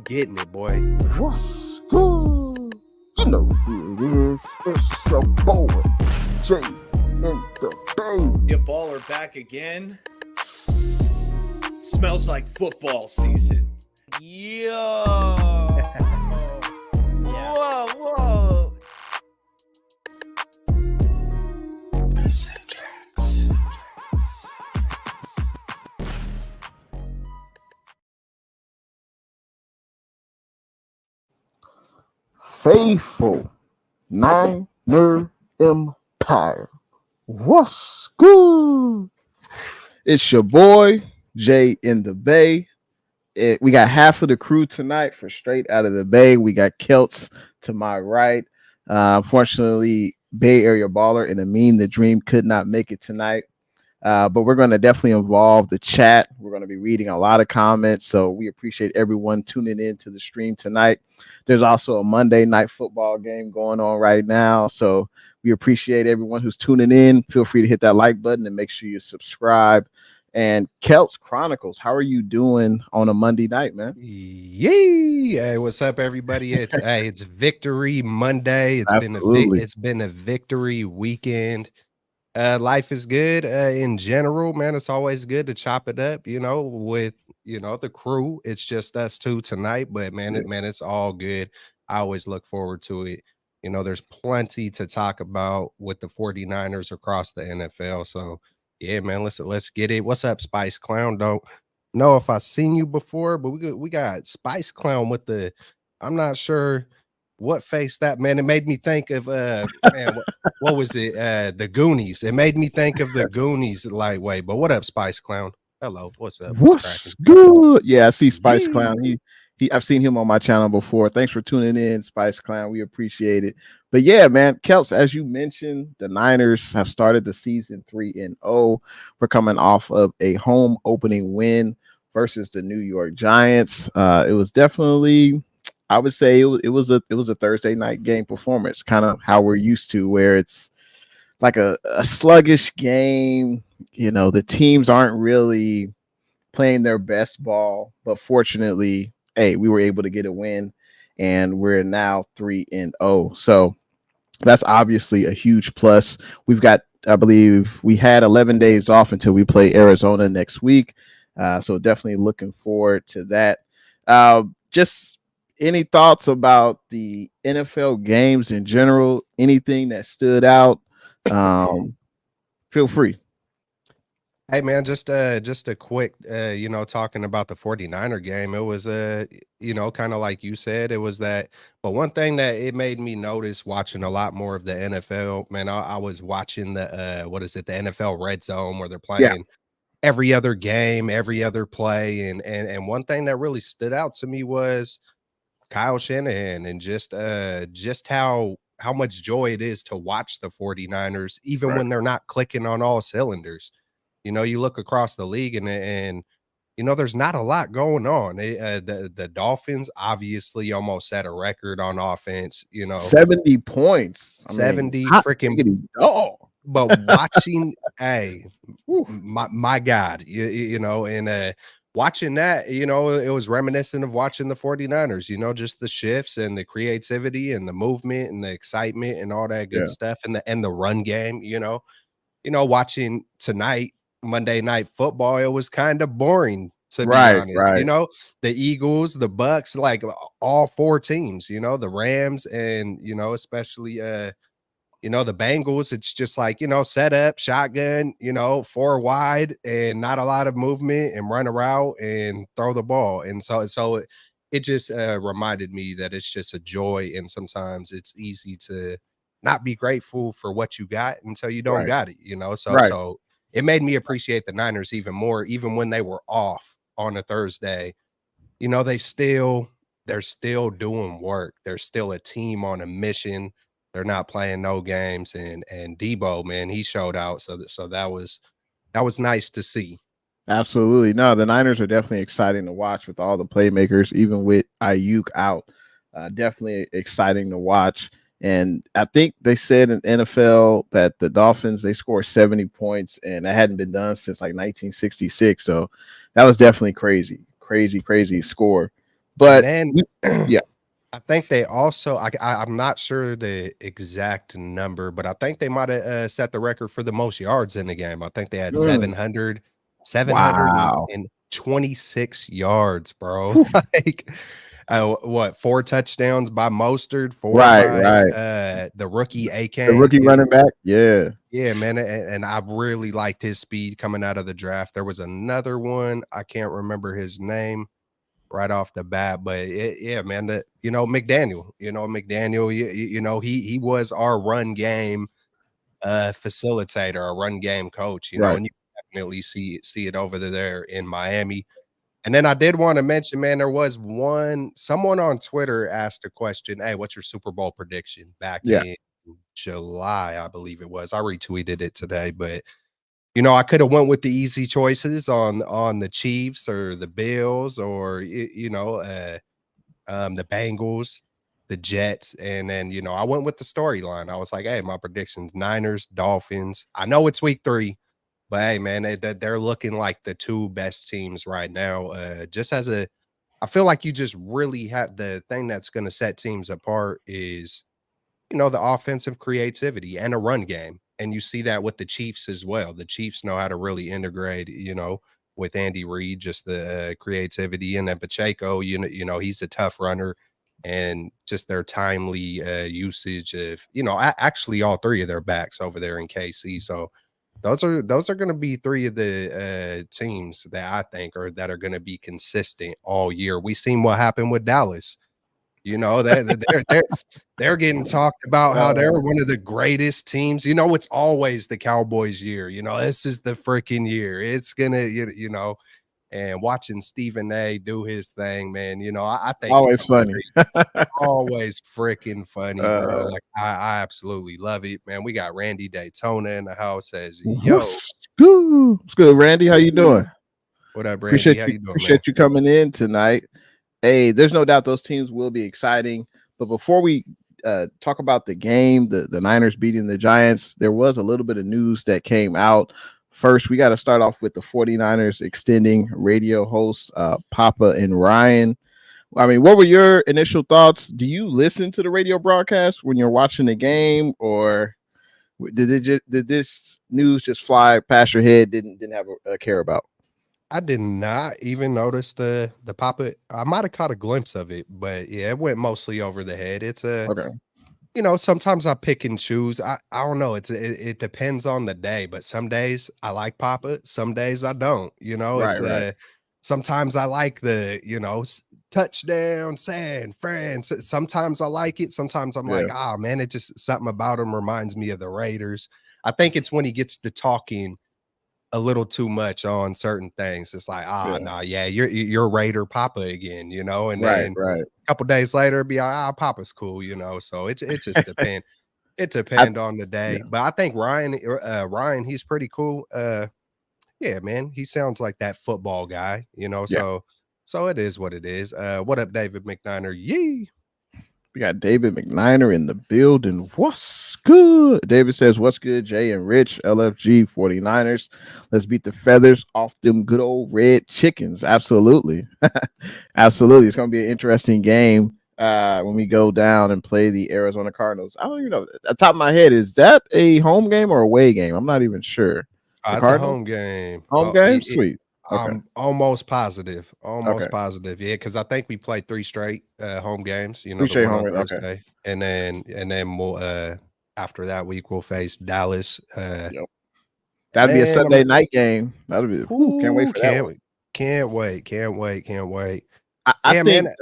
We getting it, boy. What's good? You know who it is. It's your boy, Jay in the Bay. Your baller back again. Smells like football season. Yo. Whoa. Faithful Niner Empire. What's good? It's your boy, Jay in the Bay. We got half of the crew tonight for Straight Out of the Bay. We got Kelts to my right. Unfortunately, Bay Area Baller and Amin the Dream could not make it tonight. But we're going to definitely involve the chat. We're going to be reading a lot of comments. So we appreciate everyone tuning in to the stream tonight. There's also a Monday night football game going on right now. So we appreciate everyone who's tuning in. Feel free to hit that like button and make sure you subscribe. And Kelts Chronicles, how are you doing on a Monday night, man? Yay! Hey, what's up, everybody? It's Victory Monday. It's been a victory weekend. Life is good in general, man. It's always good to chop it up, with the crew. It's just us two tonight, but it's all good. I always look forward to it. There's plenty to talk about with the 49ers across the NFL. So yeah, man, let's get it. What's up, Spice Clown? Don't know if I've seen you before, but we got Spice Clown with the, I'm not sure what face that, man. It made me think of what was it? The Goonies. It made me think of the Goonies lightweight. But what up, Spice Clown? Hello, what's up? What's good? Yeah, I see Spice Clown. I've seen him on my channel before. Thanks for tuning in, Spice Clown. We appreciate it. But yeah, man, Kelts, as you mentioned, the Niners have started the season 3-0. We're coming off of a home opening win versus the New York Giants. It was definitely, I would say, it was a Thursday night game performance, kind of how we're used to, where it's like a sluggish game. The teams aren't really playing their best ball, but fortunately, hey, we were able to get a win, and we're now 3-0. So that's obviously a huge plus. We've got, I believe, we had 11 days off until we play Arizona next week. So definitely looking forward to that. Just any thoughts about the NFL games in general? Anything that stood out? Feel free. Hey, man, just a quick, talking about the 49er game. It was, kind of like you said, it was that. But one thing that it made me notice watching a lot more of the NFL, man, I was watching the, the NFL Red Zone, where they're playing every other game, every other play. And one thing that really stood out to me was Kyle Shanahan, and just how much joy it is to watch the 49ers, even when they're not clicking on all cylinders. You look across the league and there's not a lot going on. The Dolphins obviously almost set a record on offense, 70 points. 70 freaking. But watching, my God, and watching that, it was reminiscent of watching the 49ers, just the shifts and the creativity and the movement and the excitement and all that good stuff, and the run game, watching tonight, Monday Night Football, it was kind of boring, to be honest. The Eagles, the Bucks, like all four teams, the Rams, and especially the Bengals. It's just like, set up, shotgun, 4 wide, and not a lot of movement, and run a route and throw the ball. And so it just reminded me that it's just a joy, and sometimes it's easy to not be grateful for what you got until you don't got it, So it made me appreciate the Niners even more, even when they were off on a Thursday. They're still doing work. They're still a team on a mission. They're not playing no games. And Debo, man, he showed out. So that was nice to see. Absolutely. No, the Niners are definitely exciting to watch with all the playmakers, even with Ayuk out. Definitely exciting to watch. And I think they said in NFL that the Dolphins, they scored 70 points, and that hadn't been done since like 1966. So that was definitely crazy score. But and then yeah. I think they also I'm not sure the exact number, but I think they might have set the record for the most yards in the game. I think they had Mm. 700 Wow. and 26 yards, bro. Whew. Like, what, 4 touchdowns by Mostert, 4 Right, by, right. the rookie The Akane. rookie running back. Yeah. Yeah, man, and I really liked his speed coming out of the draft. There was another one, I can't remember his name right off the bat, but yeah, man, that McDaniel, he was our run game facilitator, a run game coach, Right. and you definitely see it over there in Miami. And then I did want to mention, man, there was someone on Twitter asked a question, "Hey, what's your Super Bowl prediction?" Back Yeah. in July, I believe it was. I retweeted it today, but I could have went with the easy choices on the Chiefs or the Bills or the Bengals, the Jets, and then I went with the storyline. I was like, hey, my predictions: Niners, Dolphins. I know it's week 3, but hey, man, they're looking like the 2 best teams right now. I feel like you just really have the thing that's going to set teams apart is the offensive creativity and a run game. And you see that with the Chiefs as well. The Chiefs know how to really integrate, with Andy Reid, just the creativity, and then Pacheco, he's a tough runner, and just their timely usage of, actually all 3 of their backs over there in KC. So those are going to be 3 of the teams that I think are that are going to be consistent all year. We seen what happened with Dallas. They're getting talked about how they're one of the greatest teams. It's always the Cowboys' year. This is the freaking year. It's gonna, and watching Stephen A do his thing, man. I think he's Always funny. always freaking funny, bro. Uh, Like I absolutely love it, man. We got Randy Daytona in the house. Says, yo, what's good? What's good, Randy? How you doing? what up, Randy? Appreciate How you. you doing, man? Appreciate you coming in tonight. Hey, there's no doubt those teams will be exciting. But before we talk about the game, the Niners beating the Giants, there was a little bit of news that came out. First, we got to start off with the 49ers extending radio hosts Papa and Ryan. I mean, what were your initial thoughts? Do you listen to the radio broadcast when you're watching the game, or did this news just fly past your head? Didn't have a care about? I did not even notice the Papa. I might have caught a glimpse of it, but yeah, it went mostly over the head. It's Okay. Sometimes I pick and choose. I don't know. It depends on the day, but some days I like Papa, some days I don't. Right. Sometimes I like the touchdown San Fran. Sometimes I like it. Sometimes I'm like, Yeah. man, it just something about him reminds me of the Raiders. I think it's when he gets to talking a little too much on certain things. It's like, Yeah. nah, yeah, you're Raider Papa again, and then Right. a couple days later be like, Papa's cool, so it just depends. It depends on the day. Yeah. But I think Ryan, he's pretty cool. Yeah, man, he sounds like that football guy, Yeah. so it is what it is. What up, David McNiner? Yee. We got David McNiner in the building. What's good? David says, what's good, Jay and Rich, LFG 49ers. Let's beat the feathers off them good old red chickens. Absolutely. Absolutely. It's going to be an interesting game when we go down and play the Arizona Cardinals. I don't even know. At the top of my head, is that a home game or away game? I'm not even sure. It's a home game. Home game? Sweet. Okay. I'm almost positive. Okay. Positive. Yeah, because I think we played 3 straight home games, the 3 one straight on home games, okay. Thursday. And then we'll after that week we'll face Dallas. Yep. That'd be a Sunday night game. That'll be can't wait for that one. Can't wait. I think, man.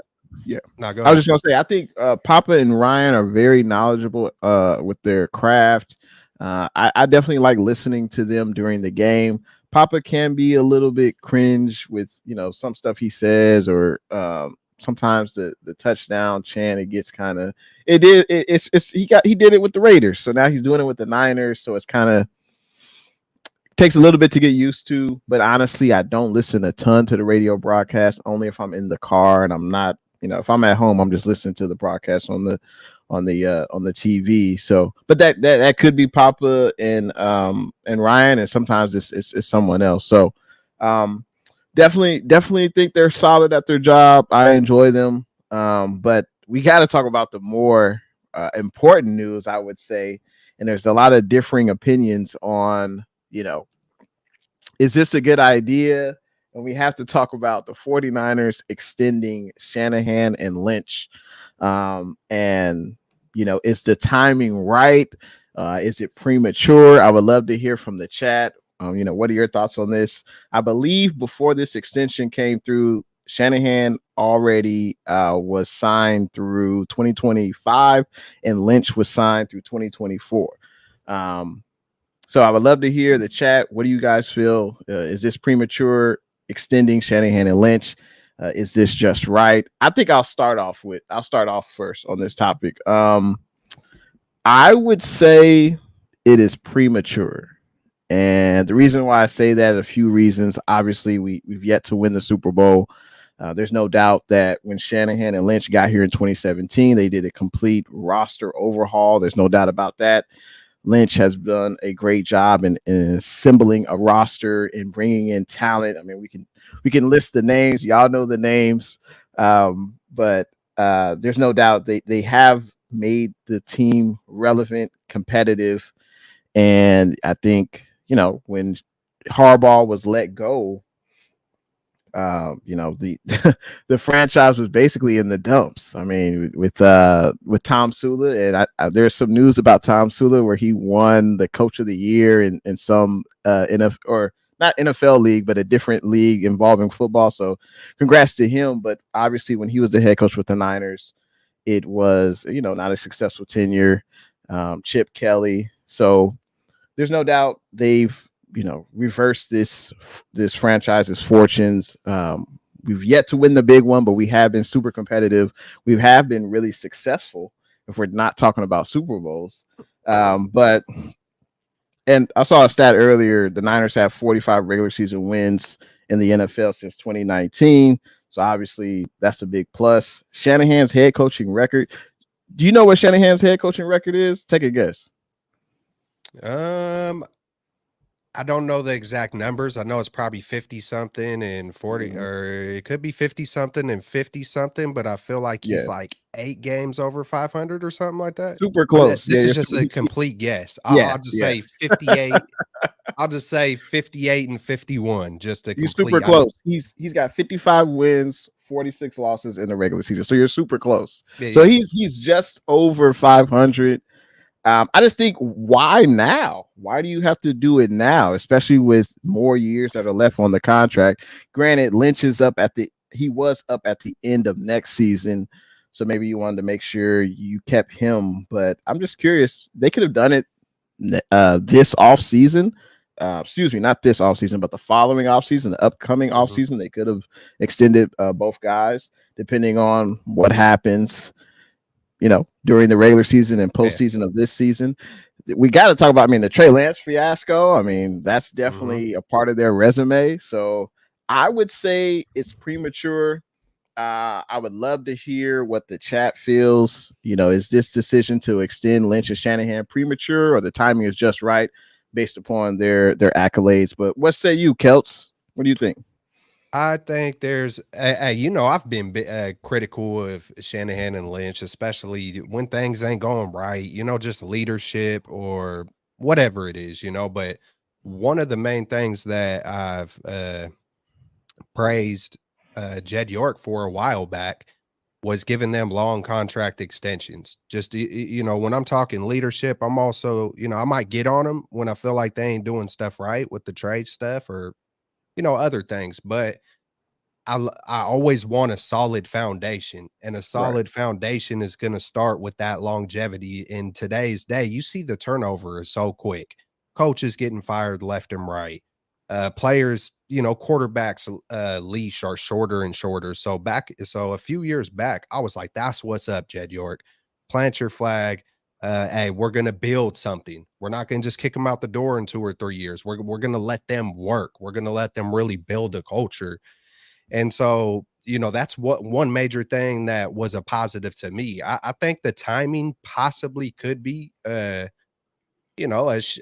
Yeah. No, go I was ahead. just gonna say, I think Papa and Ryan are very knowledgeable with their craft. I definitely like listening to them during the game. Papa can be a little bit cringe with some stuff he says, or sometimes the touchdown chant, it gets kind of he did it with the Raiders, so now he's doing it with the Niners, so it's kind of takes a little bit to get used to. But honestly, I don't listen a ton to the radio broadcast, only if I'm in the car, and I'm not, if I'm at home, I'm just listening to the broadcast on the TV. So, but that could be Papa and Ryan, and sometimes it's someone else. So, definitely think they're solid at their job. I enjoy them. But we got to talk about the more important news, I would say. And there's a lot of differing opinions on, is this a good idea? And we have to talk about the 49ers extending Shanahan and Lynch. And, is the timing right? Is it premature? I would love to hear from the chat. What are your thoughts on this? I believe before this extension came through, Shanahan already was signed through 2025 and Lynch was signed through 2024. So I would love to hear the chat. What do you guys feel? Is this premature, extending Shanahan and Lynch? Is this just right? I think I'll start off first on this topic. I would say it is premature. And the reason why I say that, a few reasons. Obviously, we've yet to win the Super Bowl. There's no doubt that when Shanahan and Lynch got here in 2017, they did a complete roster overhaul. There's no doubt about that. Lynch has done a great job in assembling a roster and bringing in talent. I mean, we can list the names. Y'all know the names. But there's no doubt they have made the team relevant, competitive. And I think, when Harbaugh was let go, the the franchise was basically in the dumps. I mean, with Tom Sula, and there's some news about Tom Sula where he won the Coach of the Year in some NFL, or not NFL league, but a different league involving football. So, congrats to him. But obviously, when he was the head coach with the Niners, it was not a successful tenure. Chip Kelly. So there's no doubt they've reversed this franchise's fortunes. We've yet to win the big one, but we have been super competitive. We have been really successful if we're not talking about Super Bowls. And I saw a stat earlier. The Niners have 45 regular season wins in the NFL since 2019. So obviously that's a big plus. Shanahan's head coaching record. Do you know what Shanahan's head coaching record is? Take a guess. I don't know the exact numbers. I know it's probably 50 something and 40, or it could be 50 something and 50 something, but I feel like he's like 8 games over 500 or something like that. Super close. This is just a complete guess. I'll just say 58. I'll just say 58 and 51. Just a complete. Super close. He's got 55 wins, 46 losses in the regular season. So you're super close. Yeah, so he's just over 500. I just think, why now? Why do you have to do it now, especially with more years that are left on the contract? Granted, Lynch is he was up at the end of next season, so maybe you wanted to make sure you kept him. But I'm just curious. They could have done it this offseason. Excuse me, not this offseason, but the following offseason, the upcoming offseason. They could have extended both guys, depending on what happens during the regular season and postseason of this season. We got to talk about, the Trey Lance fiasco. That's definitely a part of their resume. So I would say it's premature. I would love to hear what the chat feels. Is this decision to extend Lynch and Shanahan premature, or the timing is just right based upon their accolades? But what say you, Kelts? What do you think? I think there's, I've been critical of Shanahan and Lynch, especially when things ain't going right, just leadership or whatever it is, But one of the main things that I've praised Jed York for a while back was giving them long contract extensions. Just, when I'm talking leadership, I'm also, I might get on them when I feel like they ain't doing stuff right with the trade stuff or other things, but I always want a solid foundation, and a solid foundation is going to start with that longevity. In today's day, you see the turnover is so quick. Coaches getting fired left and right. Players, quarterbacks leash are shorter and shorter. So a few years back, I was like, that's what's up, Jed York. Plant your flag. Hey, we're going to build something. We're not going to just kick them out the door in 2 or 3 years. We're going to let them work. We're going to let them really build a culture. And so, that's what one major thing that was a positive to me. I think the timing possibly could be as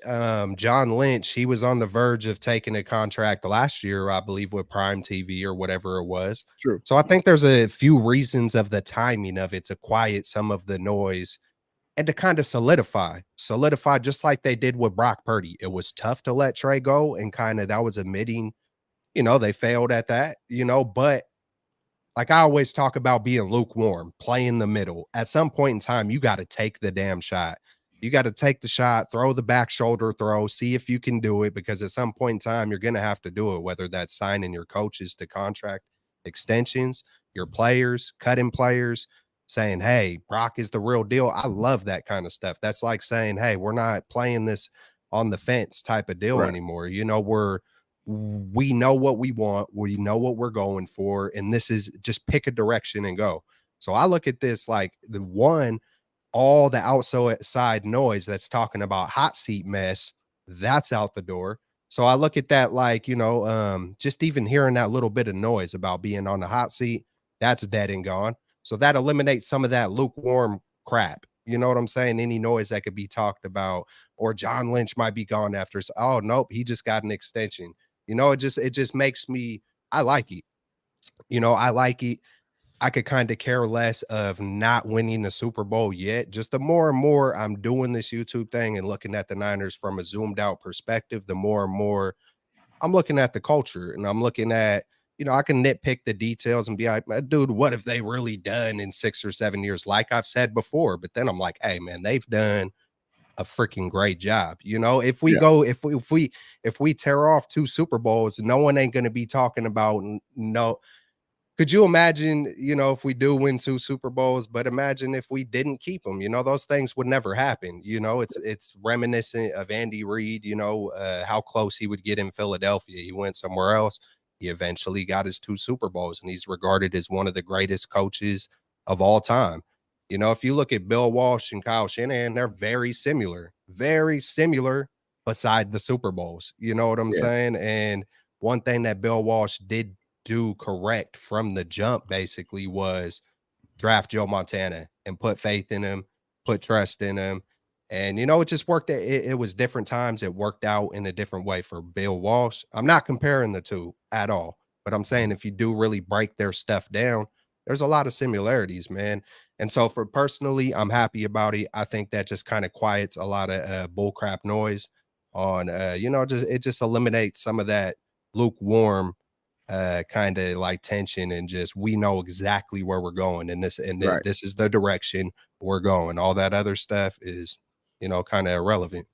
John Lynch, he was on the verge of taking a contract last year, I believe, with Prime TV or whatever it was. True. So I think there's a few reasons of the timing of it to quiet some of the noise and to kind of solidify just like they did with Brock Purdy. It was tough to let Trey go, and kind of that was admitting, they failed at that, but like I always talk about being lukewarm, play in the middle. At some point in time, you got to take the damn shot. You got to take the shot, throw the back shoulder throw, see if you can do it, because at some point in time, you're going to have to do it, whether that's signing your coaches to contract extensions, your players, cutting players, saying, hey, Brock is the real deal. I love that kind of stuff. That's like saying, hey, we're not playing this on the fence type of deal Right. anymore. We know what we want, we know what we're going for, and this is just pick a direction and go. So I look at this like all the outside noise that's talking about hot seat mess, that's out the door. So I look at that like, just even hearing that little bit of noise about being on the hot seat, that's dead and gone. So that eliminates some of that lukewarm crap. You know what I'm saying? Any noise that could be talked about, or John Lynch might be gone after. Oh, nope, he just got an extension. It just makes me, I like it. I like it. I could kind of care less of not winning the Super Bowl yet. Just the more and more I'm doing this YouTube thing and looking at the Niners from a zoomed out perspective, the more and more I'm looking at the culture, and I'm looking at, I can nitpick the details and be like, dude, what have they really done in 6 or 7 years? Like I've said before, but then I'm like, hey man, they've done a freaking great job. If we Yeah. go, if we tear off 2 Super Bowls, no one ain't going to be talking about no. Could you imagine, if we do win 2 Super Bowls, but imagine if we didn't keep them, those things would never happen. It's reminiscent of Andy Reid, how close he would get in Philadelphia. He went somewhere else. He eventually got his 2 Super Bowls, and he's regarded as one of the greatest coaches of all time. If you look at Bill Walsh and Kyle Shanahan, they're very similar beside the Super Bowls. You know what I'm Yeah. saying? And one thing that Bill Walsh did do correct from the jump basically was draft Joe Montana and put faith in him, put trust in him. And, it just worked. It was different times. It worked out in a different way for Bill Walsh. I'm not comparing the two at all, but I'm saying if you do really break their stuff down, there's a lot of similarities, man. And so for personally, I'm happy about it. I think that just kind of quiets a lot of bullcrap noise on, it just eliminates some of that lukewarm kind of like tension, and just we know exactly where we're going, and Right. this is the direction we're going. All that other stuff is kind of irrelevant.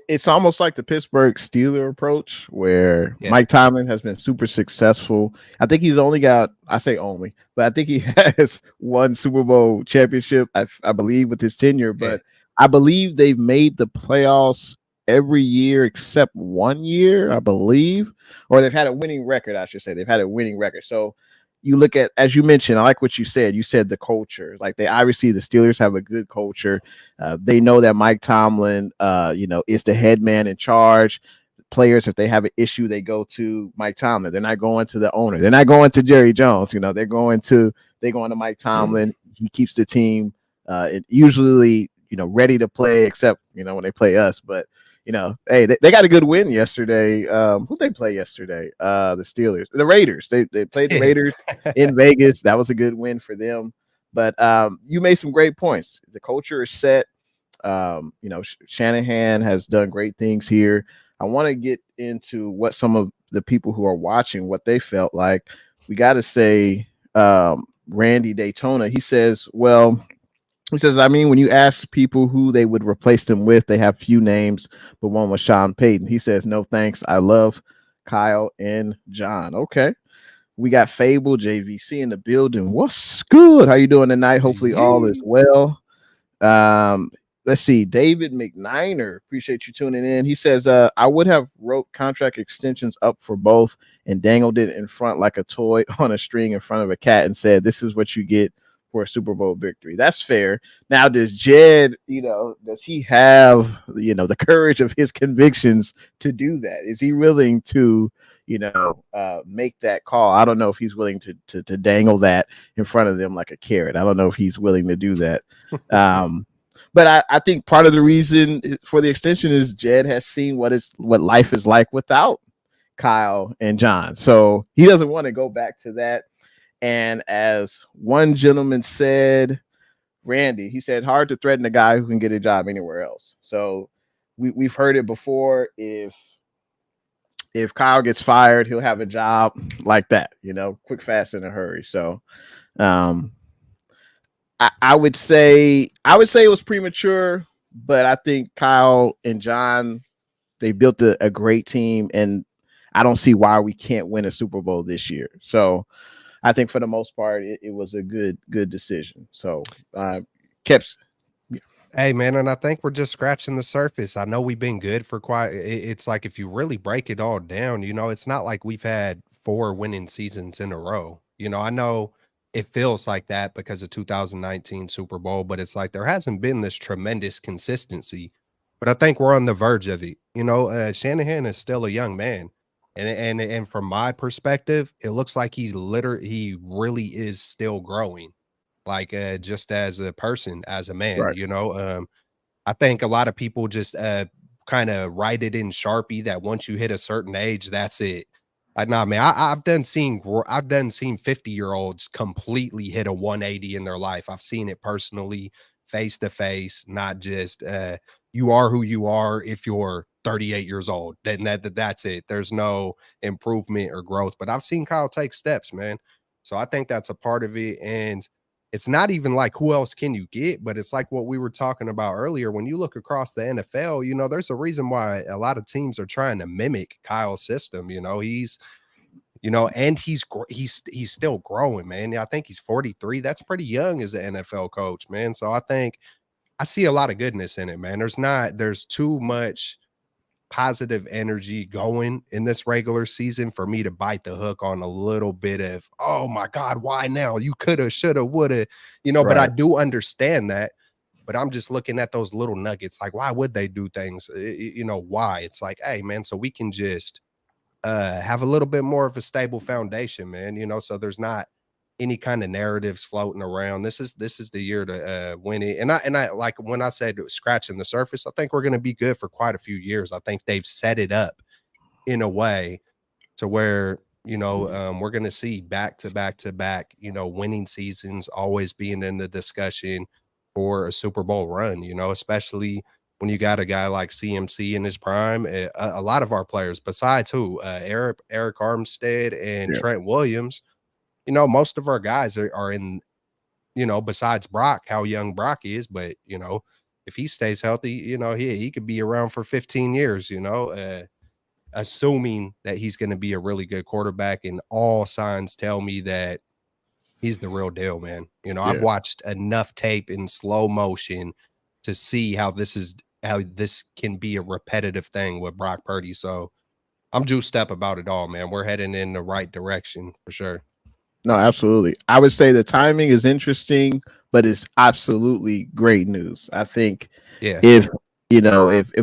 It's almost like the Pittsburgh Steelers approach, where Yeah. Mike Tomlin has been super successful. I think he's only got, I say only, but I think he has one Super Bowl championship, I believe, with his tenure. But I believe they've made the playoffs every year except 1 year, I believe, or they've had a winning record. I should say they've had a winning record. So you look at, as you mentioned, I like what you said. You said the culture, like they obviously the Steelers have a good culture. They know that Mike Tomlin, is the head man in charge. Players, if they have an issue, they go to Mike Tomlin. They're not going to the owner. They're not going to Jerry Jones. They're going to Mike Tomlin. He keeps the team usually, ready to play, except, when they play us. But hey, they got a good win yesterday. Who they play yesterday? The Steelers, the Raiders. They played the Raiders in Vegas. That was a good win for them. But you made some great points. The culture is set. Shanahan has done great things here. I want to get into what some of the people who are watching, what they felt like. We got to say, Randy Daytona, he says, I mean, when you ask people who they would replace them with, they have few names, but one was Sean Payton. He says, no, thanks. I love Kyle and John. Okay. We got Fable JVC in the building. What's good? How you doing tonight? Hopefully all is well. Let's see. David McNiner, appreciate you tuning in. He says, I would have wrote contract extensions up for both and dangled it in front like a toy on a string in front of a cat and said, this is what you get for a Super Bowl victory. That's fair. Now, does Jed, does he have, the courage of his convictions to do that? Is he willing to, make that call? I don't know if he's willing to dangle that in front of them like a carrot. I don't know if he's willing to do that. But I think part of the reason for the extension is Jed has seen what life is like without Kyle and John. So he doesn't want to go back to that. And as one gentleman said, Randy, he said, hard to threaten a guy who can get a job anywhere else. So we've heard it before. If Kyle gets fired, he'll have a job like that, quick, fast, in a hurry. So I would say it was premature, but I think Kyle and John, they built a great team, and I don't see why we can't win a Super Bowl this year. So I think for the most part, it was a good decision. So Keps. Hey man, and I think we're just scratching the surface. I know we've been good for quite. It's like if you really break it all down, it's not like we've had 4 winning seasons in a row. I know it feels like that because of 2019 Super Bowl, but it's like there hasn't been this tremendous consistency. But I think we're on the verge of it. Shanahan is still a young man, and from my perspective, it looks like he really is still growing, like just as a person, as a man. Right. I think a lot of people just kind of write it in Sharpie that once you hit a certain age, that's it. Nah, man, I've done seen 50-year-olds completely hit a 180 in their life. I've seen it personally, face to face, not just you are who you are if you're 38 years old. Then that's it. There's no improvement or growth. But I've seen Kyle take steps, man. So I think that's a part of it. And it's not even like who else can you get, but it's like what we were talking about earlier. When you look across the NFL, there's a reason why a lot of teams are trying to mimic Kyle's system. He's and he's still growing, man. I think he's 43. That's pretty young as an NFL coach, man. So I think I see a lot of goodness in it, man. There's too much positive energy going in this regular season for me to bite the hook on a little bit of, oh my God, why now? You coulda, shoulda, woulda, Right. But I do understand that. But I'm just looking at those little nuggets, like why would they do things? Why? It's like, hey, man, so we can just have a little bit more of a stable foundation, man, so there's not any kind of narratives floating around. This is the year to win it. And I like when I said scratching the surface, I think we're going to be good for quite a few years. I think they've set it up in a way to where, we're going to see back to back to back, winning seasons always being in the discussion for a Super Bowl run, especially when you got a guy like CMC in his prime. A lot of our players, besides Eric Armstead and Trent Williams, most of our guys are in, besides Brock, how young Brock is, but if he stays healthy, he could be around for 15 years, assuming that he's going to be a really good quarterback, and all signs tell me that he's the real deal, man. I've watched enough tape in slow motion to see how this can be a repetitive thing with Brock Purdy. So I'm juiced up about it all, man. We're heading in the right direction for sure. No, absolutely. I would say the timing is interesting, but it's absolutely great news. I think if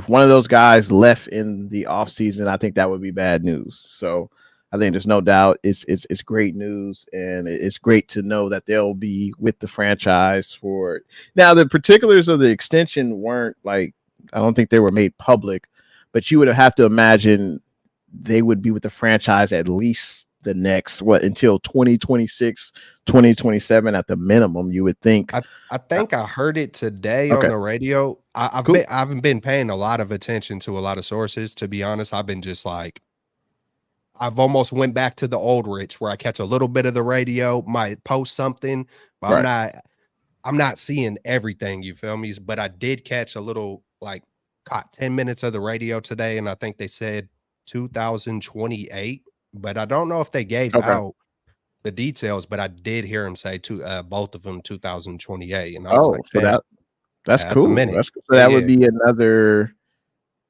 one of those guys left in the offseason, I think that would be bad news. So I think there's no doubt it's great news, and it's great to know that they'll be with the franchise for it. Now, the particulars of the extension weren't I don't think they were made public, but you would have to imagine they would be with the franchise at least the next until 2026, 2027 at the minimum, you would think. I think I heard it today on the radio. I haven't been paying a lot of attention to a lot of sources, to be honest. I've been just like, I've almost went back to the old Rich where I catch a little bit of the radio, might post something, but I'm not seeing everything, you feel me? But I did catch a little, caught 10 minutes of the radio today, and I think they said 2028. But I don't know if they gave out the details, but I did hear him say both of them 2028. And I was like, so that's cool. That's cool. So that would be another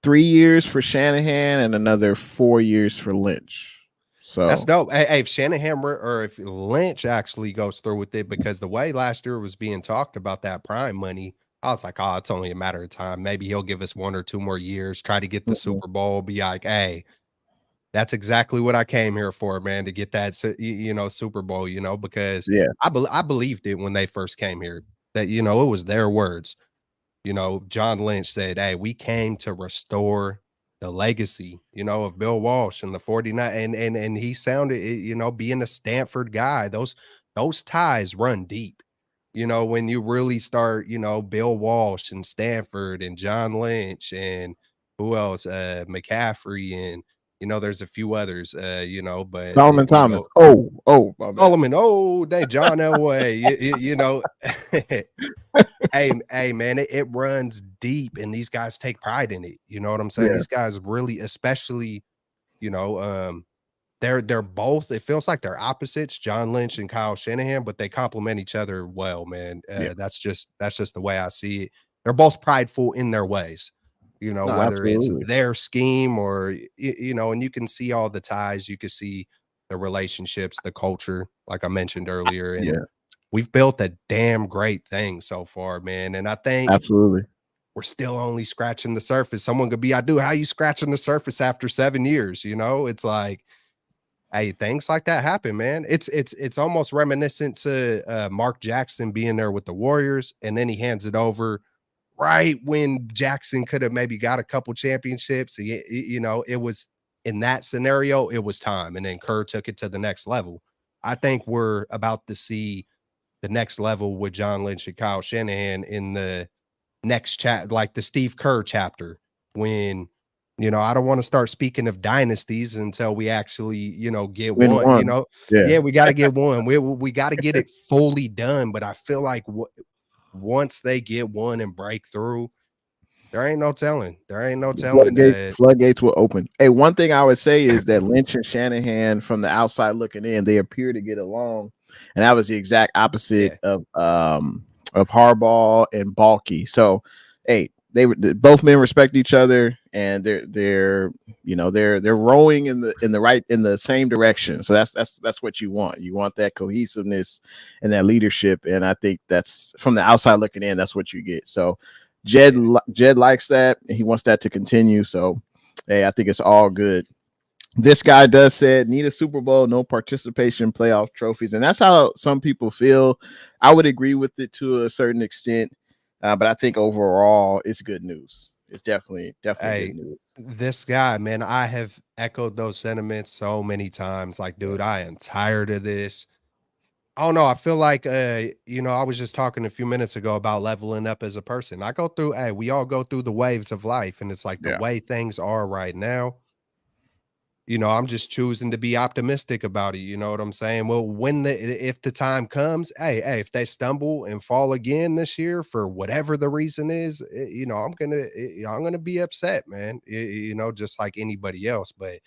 3 years for Shanahan and another 4 years for Lynch. So that's dope. Hey, if Shanahan or if Lynch actually goes through with it, because the way last year was being talked about that prime money, I was like, oh, it's only a matter of time. Maybe he'll give us 1 or 2 more years, try to get the Super Bowl, be like, hey, that's exactly what I came here for, man, to get that, Super Bowl, because I believed it when they first came here that, it was their words. John Lynch said, "Hey, we came to restore the legacy, of Bill Walsh and the 49." And he sounded, being a Stanford guy, those ties run deep. When you really start, Bill Walsh and Stanford and John Lynch and who else, McCaffrey and there's a few others, but Solomon Thomas. Oh, my bad. Solomon, they John Elway, Hey, man, it runs deep, and these guys take pride in it. You know what I'm saying? Yeah. These guys really, especially, you know, um, they're both. It feels like they're opposites, John Lynch and Kyle Shanahan, but they complement each other well, man. Yeah. That's just the way I see it. They're both prideful in their ways. No, Whether it's absolutely. their scheme or and you can see all the ties, you can see the relationships, the culture, like I mentioned earlier, and Yeah, we've built a damn great thing so far, man. And I think absolutely. we're still only scratching the surface. Someone could be, how you scratching the surface after 7 years? It's like, hey, things like that happen, man. It's almost reminiscent to Mark Jackson being there with the Warriors, and then he hands it over right when Jackson could have maybe got a couple championships. It was in that scenario, it was time, and then Kerr took it to the next level. I think we're about to see the next level with John Lynch and Kyle Shanahan in the next chat, like the Steve Kerr chapter, when I don't want to start speaking of dynasties until we actually, get Win one, one. Yeah. yeah, we got to get one. We got to get it fully done. But I feel like once they get one and break through, there ain't no telling. There ain't no telling. Floodgates will open. Hey, one thing I would say is that Lynch and Shanahan, from the outside looking in, they appear to get along, and that was the exact opposite of Harbaugh and Balky. So, hey, both men respect each other, and they're rowing in the same direction. So that's what you want. You want that cohesiveness and that leadership, and I think that's, from the outside looking in, that's what you get. So Jed likes that, and he wants that to continue. So, hey, I think it's all good. This guy does say need a Super Bowl, no participation playoff trophies, and that's how some people feel. I would agree with it to a certain extent, but I think overall it's good news. It's definitely good news. This guy, man, I have echoed those sentiments so many times. Like, dude, I am tired of this. I don't know. I feel like, I was just talking a few minutes ago about leveling up as a person. We all go through the waves of life, and it's like the way things are right now. I'm just choosing to be optimistic about it. You know what I'm saying? Well, if the time comes, hey, if they stumble and fall again this year for whatever the reason is, I'm gonna be upset, man. Just like anybody else. But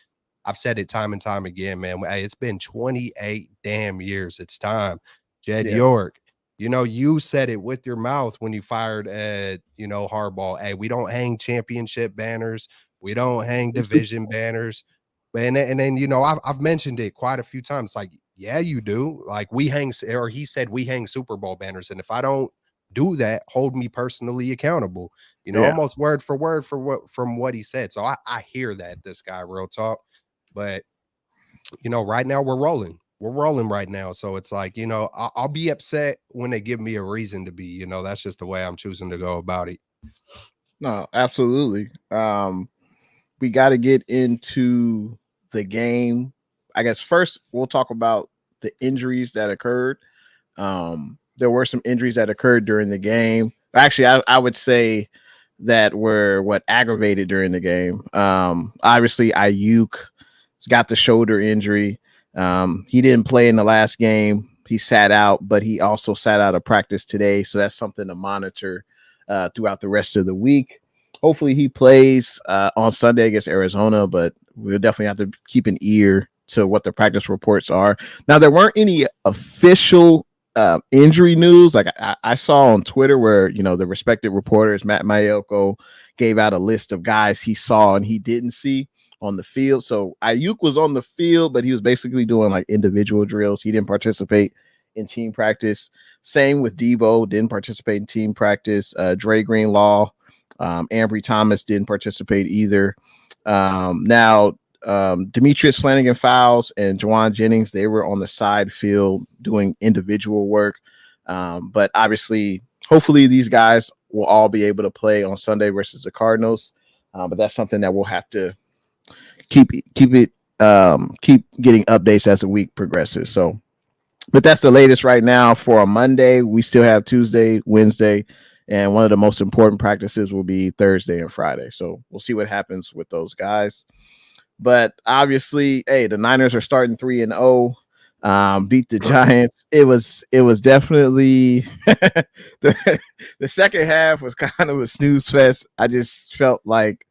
I've said it time and time again, man. Hey, it's been 28 damn years. It's time. Jed York, you said it with your mouth when you fired Harbaugh. Hey, we don't hang championship banners. We don't hang division banners. And then I've mentioned it quite a few times. Like, yeah, you do. Like, he said we hang Super Bowl banners, and if I don't do that, hold me personally accountable. Almost word for word from what he said. So I hear that, this guy, real talk. But right now we're rolling. We're rolling right now. So it's like, I'll be upset when they give me a reason to be. That's just the way I'm choosing to go about it. No, absolutely. We got to get into the game. I guess first we'll talk about the injuries that occurred. There were some injuries that occurred during the game. Actually, I would say that were what aggravated during the game. Obviously, Ayuk got the shoulder injury. He didn't play in the last game. He sat out, but he also sat out of practice today. So that's something to monitor throughout the rest of the week. Hopefully he plays on Sunday against Arizona, but we'll definitely have to keep an ear to what the practice reports are. Now, there weren't any official injury news. Like I saw on Twitter where, the respected reporters, Matt Mayoko, gave out a list of guys he saw and he didn't see on the field. So Ayuk was on the field, but he was basically doing like individual drills. He didn't participate in team practice. Same with Debo, didn't participate in team practice. Dre Greenlaw, Ambry Thomas didn't participate either. Demetrius Flanagan-Fowles and Juwan Jennings, they were on the side field doing individual work. But obviously, hopefully these guys will all be able to play on Sunday versus the Cardinals. But that's something that we'll have to keep getting updates as the week progresses. So, but that's the latest right now for a Monday. We still have Tuesday, Wednesday, and one of the most important practices will be Thursday and Friday. So we'll see what happens with those guys. But obviously, hey, the Niners are starting 3-0. Beat the Giants. It was definitely the second half was kind of a snooze fest. I just felt like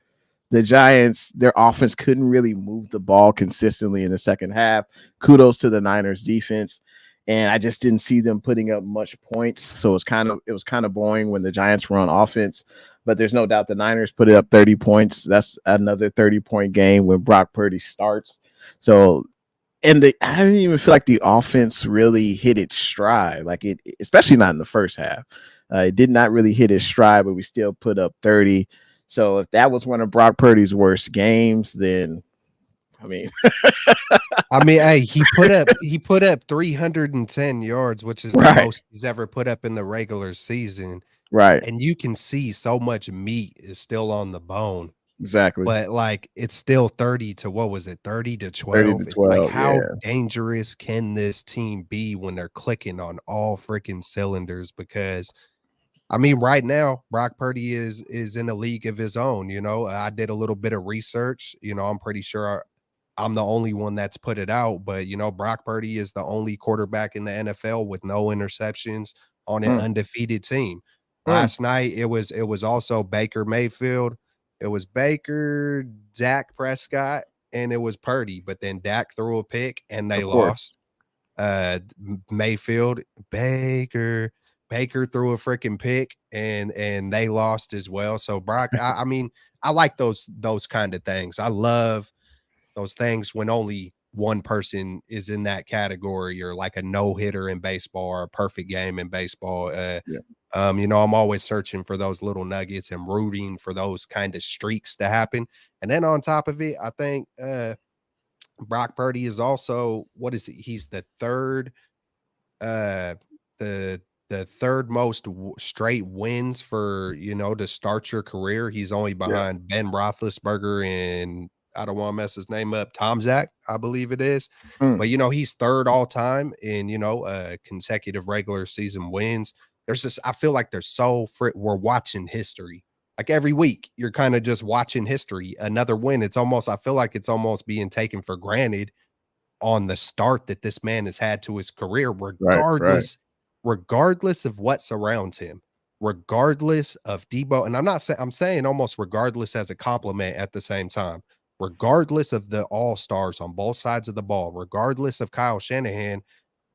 the Giants, their offense couldn't really move the ball consistently in the second half. Kudos to the Niners defense. And I just didn't see them putting up much points. So it was kind of boring when the Giants were on offense. But there's no doubt the Niners put up 30 points. That's another 30-point game when Brock Purdy starts. So, I didn't even feel like the offense really hit its stride, like it, especially not in the first half. It did not really hit its stride, but we still put up 30. So if that was one of Brock Purdy's worst games, then hey, he put up 310 yards, which is the most he's ever put up in the regular season. Right. And you can see so much meat is still on the bone. Exactly. But like it's still 30 to 12. 30 to 12. Like how dangerous can this team be when they're clicking on all freaking cylinders? Because I mean, right now, Brock Purdy is in a league of his own. You know, I did a little bit of research. You know, I'm pretty sure I'm the only one that's put it out. But, you know, Brock Purdy is the only quarterback in the NFL with no interceptions on an undefeated team. Last night, it was also Baker Mayfield. It was Baker, Dak Prescott, and it was Purdy. But then Dak threw a pick, and they lost. Mayfield, Baker threw a freaking pick and they lost as well. So Brock, I mean, I like those kind of things. I love those things when only one person is in that category, or like a no-hitter in baseball or a perfect game in baseball. You know, I'm always searching for those little nuggets and rooting for those kind of streaks to happen. And then on top of it, I think Brock Purdy is also, what is it? He's the third the third most straight wins for, you know, to start your career. He's only behind Ben Roethlisberger and I don't want to mess his name up, Tom Zach, I believe it is. But, you know, he's third all time in, you know, consecutive regular season wins. There's this, I feel like there's we're watching history. Like every week, you're kind of just watching history. Another win. It's almost, I feel like it's almost being taken for granted on the start that this man has had to his career, regardless of what surrounds him, regardless of Debo. And I'm saying almost regardless as a compliment at the same time, regardless of the all-stars on both sides of the ball, regardless of Kyle Shanahan,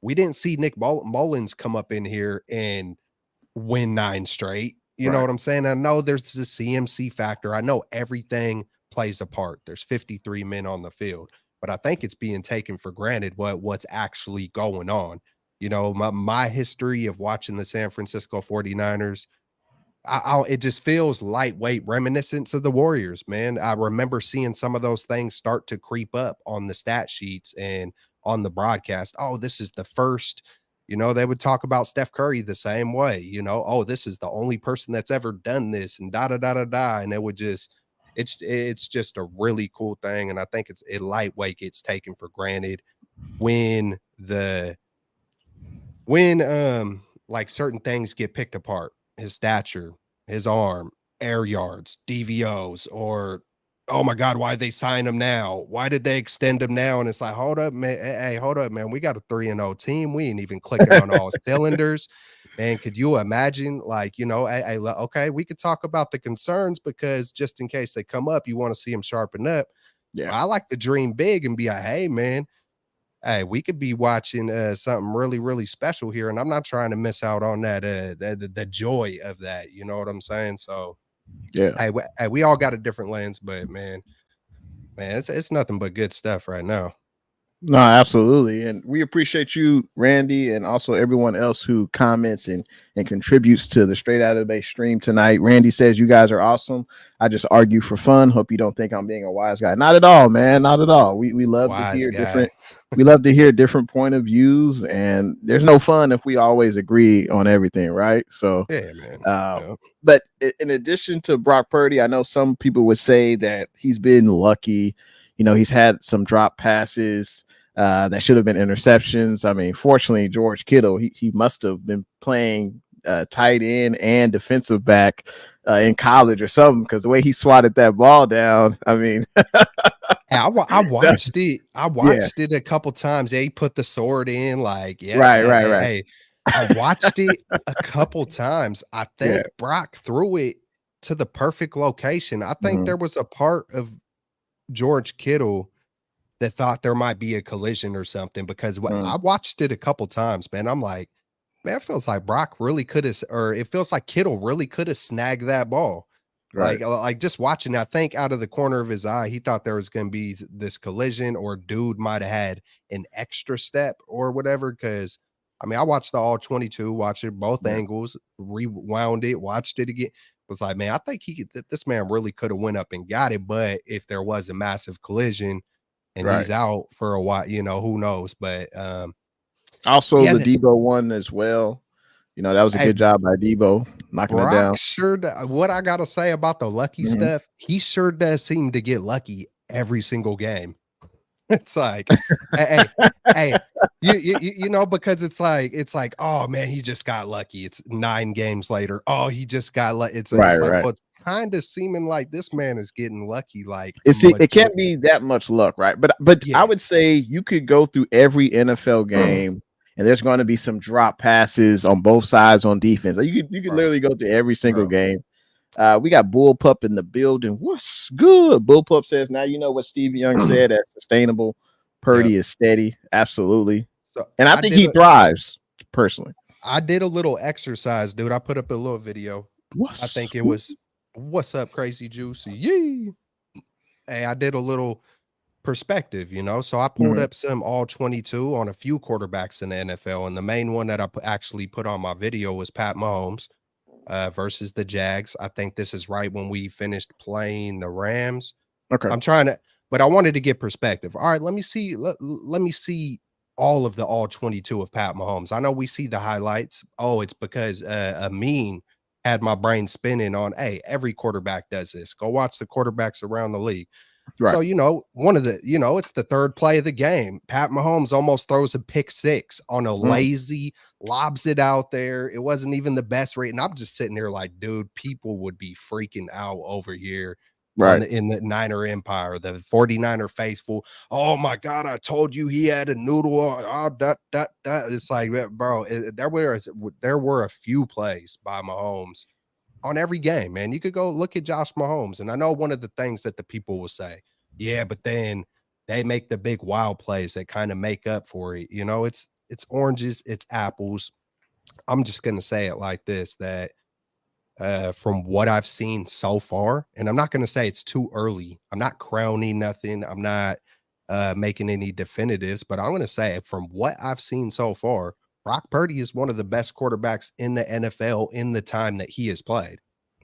we didn't see Nick Mullins come up in here and win 9 straight. You know what I'm saying? I know there's the CMC factor. I know everything plays a part. There's 53 men on the field, but I think it's being taken for granted what's actually going on. You know, my history of watching the San Francisco 49ers, it just feels lightweight reminiscent of the Warriors, man. I remember seeing some of those things start to creep up on the stat sheets and on the broadcast. Oh, this is the first, you know, they would talk about Steph Curry the same way, you know, oh, this is the only person that's ever done this and da da da da da. And it would just, it's just a really cool thing. And I think it lightweight gets taken for granted when like certain things get picked apart, his stature, his arm, air yards, DVOs, or oh my God, why did they sign him now? Why did they extend him now? And it's like, hold up, man. Hey, hold up, man. We got a 3-0 team. We ain't even clicking on all cylinders. Man, could you imagine, like, you know, okay, we could talk about the concerns because just in case they come up, you want to see them sharpen up. Yeah, I like to dream big and be like, hey, man, hey, we could be watching something really, really special here, and I'm not trying to miss out on that the joy of that. You know what I'm saying? So, yeah, hey, we all got a different lens, but man, it's nothing but good stuff right now. No, absolutely. And we appreciate you, Randy, and also everyone else who comments and contributes to the Straight Out of the Bay stream tonight. Randy says, you guys are awesome. I just argue for fun. Hope you don't think I'm being a wise guy. Not at all, man. Not at all. We love to Wise hear guy. we love to hear different point of views, and there's no fun if we always agree on everything, right? So Yeah, man. uh, Yeah. but in addition to Brock Purdy, I know some people would say that he's been lucky. You know, he's had some drop passes that should have been interceptions. I mean, fortunately, George Kittle, he must have been playing tight end and defensive back in college or something, because the way he swatted that ball down, I mean, Hey, I watched it. I yeah, watched it a couple times. Yeah, he put the sword in. Like, yeah, right, hey, I watched it a couple times. I yeah, think Brock threw it to the perfect location. I think mhm, there was a part of George Kittle that thought there might be a collision or something, because mm, I watched it a couple times, man. I'm like, man, it feels like Brock really could have, or it feels like Kittle really could have snagged that ball. right, Like just watching, I think out of the corner of his eye, he thought there was going to be this collision, or dude might have had an extra step or whatever. Cause I mean, I watched the all 22, watched it both yeah, angles, rewound it, watched it again. Was like, man, I think this man really could have went up and got it. But if there was a massive collision and right. he's out for a while, who knows? But Also, yeah, the Debo one as well. You know, that was a hey, good job by Debo knocking it Brock down. sure what I gotta say about the lucky Mhm. stuff, he sure does seem to get lucky every single game. It's like, hey, hey, because it's like, oh man, he just got lucky. It's 9 games later. Oh, he just got lucky. Right, It's like, right. well, it's kind of seeming like this man is getting lucky, like It can't be that much luck, right? But I yeah, would say you could go through every NFL game and there's going to be some drop passes on both sides on defense. Like, you could bro, literally go through every single bro. game. We got Bullpup in the building. What's good? Bullpup says, now you know what Steve Young said, that sustainable. Yep. Purdy is steady. Absolutely. So And I think he thrives personally. I did a little exercise, dude. I put up a little video. I What's think it was "What's up, Crazy Juicy?" Yee. Hey, I did a little perspective, so I pulled Mhm. up some all 22 on a few quarterbacks in the NFL, and the main one that I actually put on my video was Pat Mahomes versus the Jags. I think this is right when we finished playing the Rams. Okay. I'm trying to, but I wanted to get perspective. All right, let me see. Let me see all of the all 22 of Pat Mahomes. I know we see the highlights. Oh, it's because a meme had my brain spinning on, hey, every quarterback does this. Go watch the quarterbacks around the league. Right. So, one of the, it's the third play of the game. Pat Mahomes almost throws a pick six on a Mm, lazy, lobs it out there. It wasn't even the best rate. And I'm just sitting here like, dude, people would be freaking out over here right. in the Niner Empire, the 49er faithful. Oh my God, I told you he had a noodle. Oh, It's like, bro, there were a few plays by Mahomes on every game, man. You could go look at Josh Mahomes. And I know one of the things that the people will say, yeah, but then they make the big wild plays that kind of make up for it. It's oranges, it's apples. I'm just gonna say it like this, that from what I've seen so far, and I'm not going to say it's too early. I'm not crowning nothing. I'm not making any definitives, but I'm going to say from what I've seen so far, Brock Purdy is one of the best quarterbacks in the NFL in the time that he has played.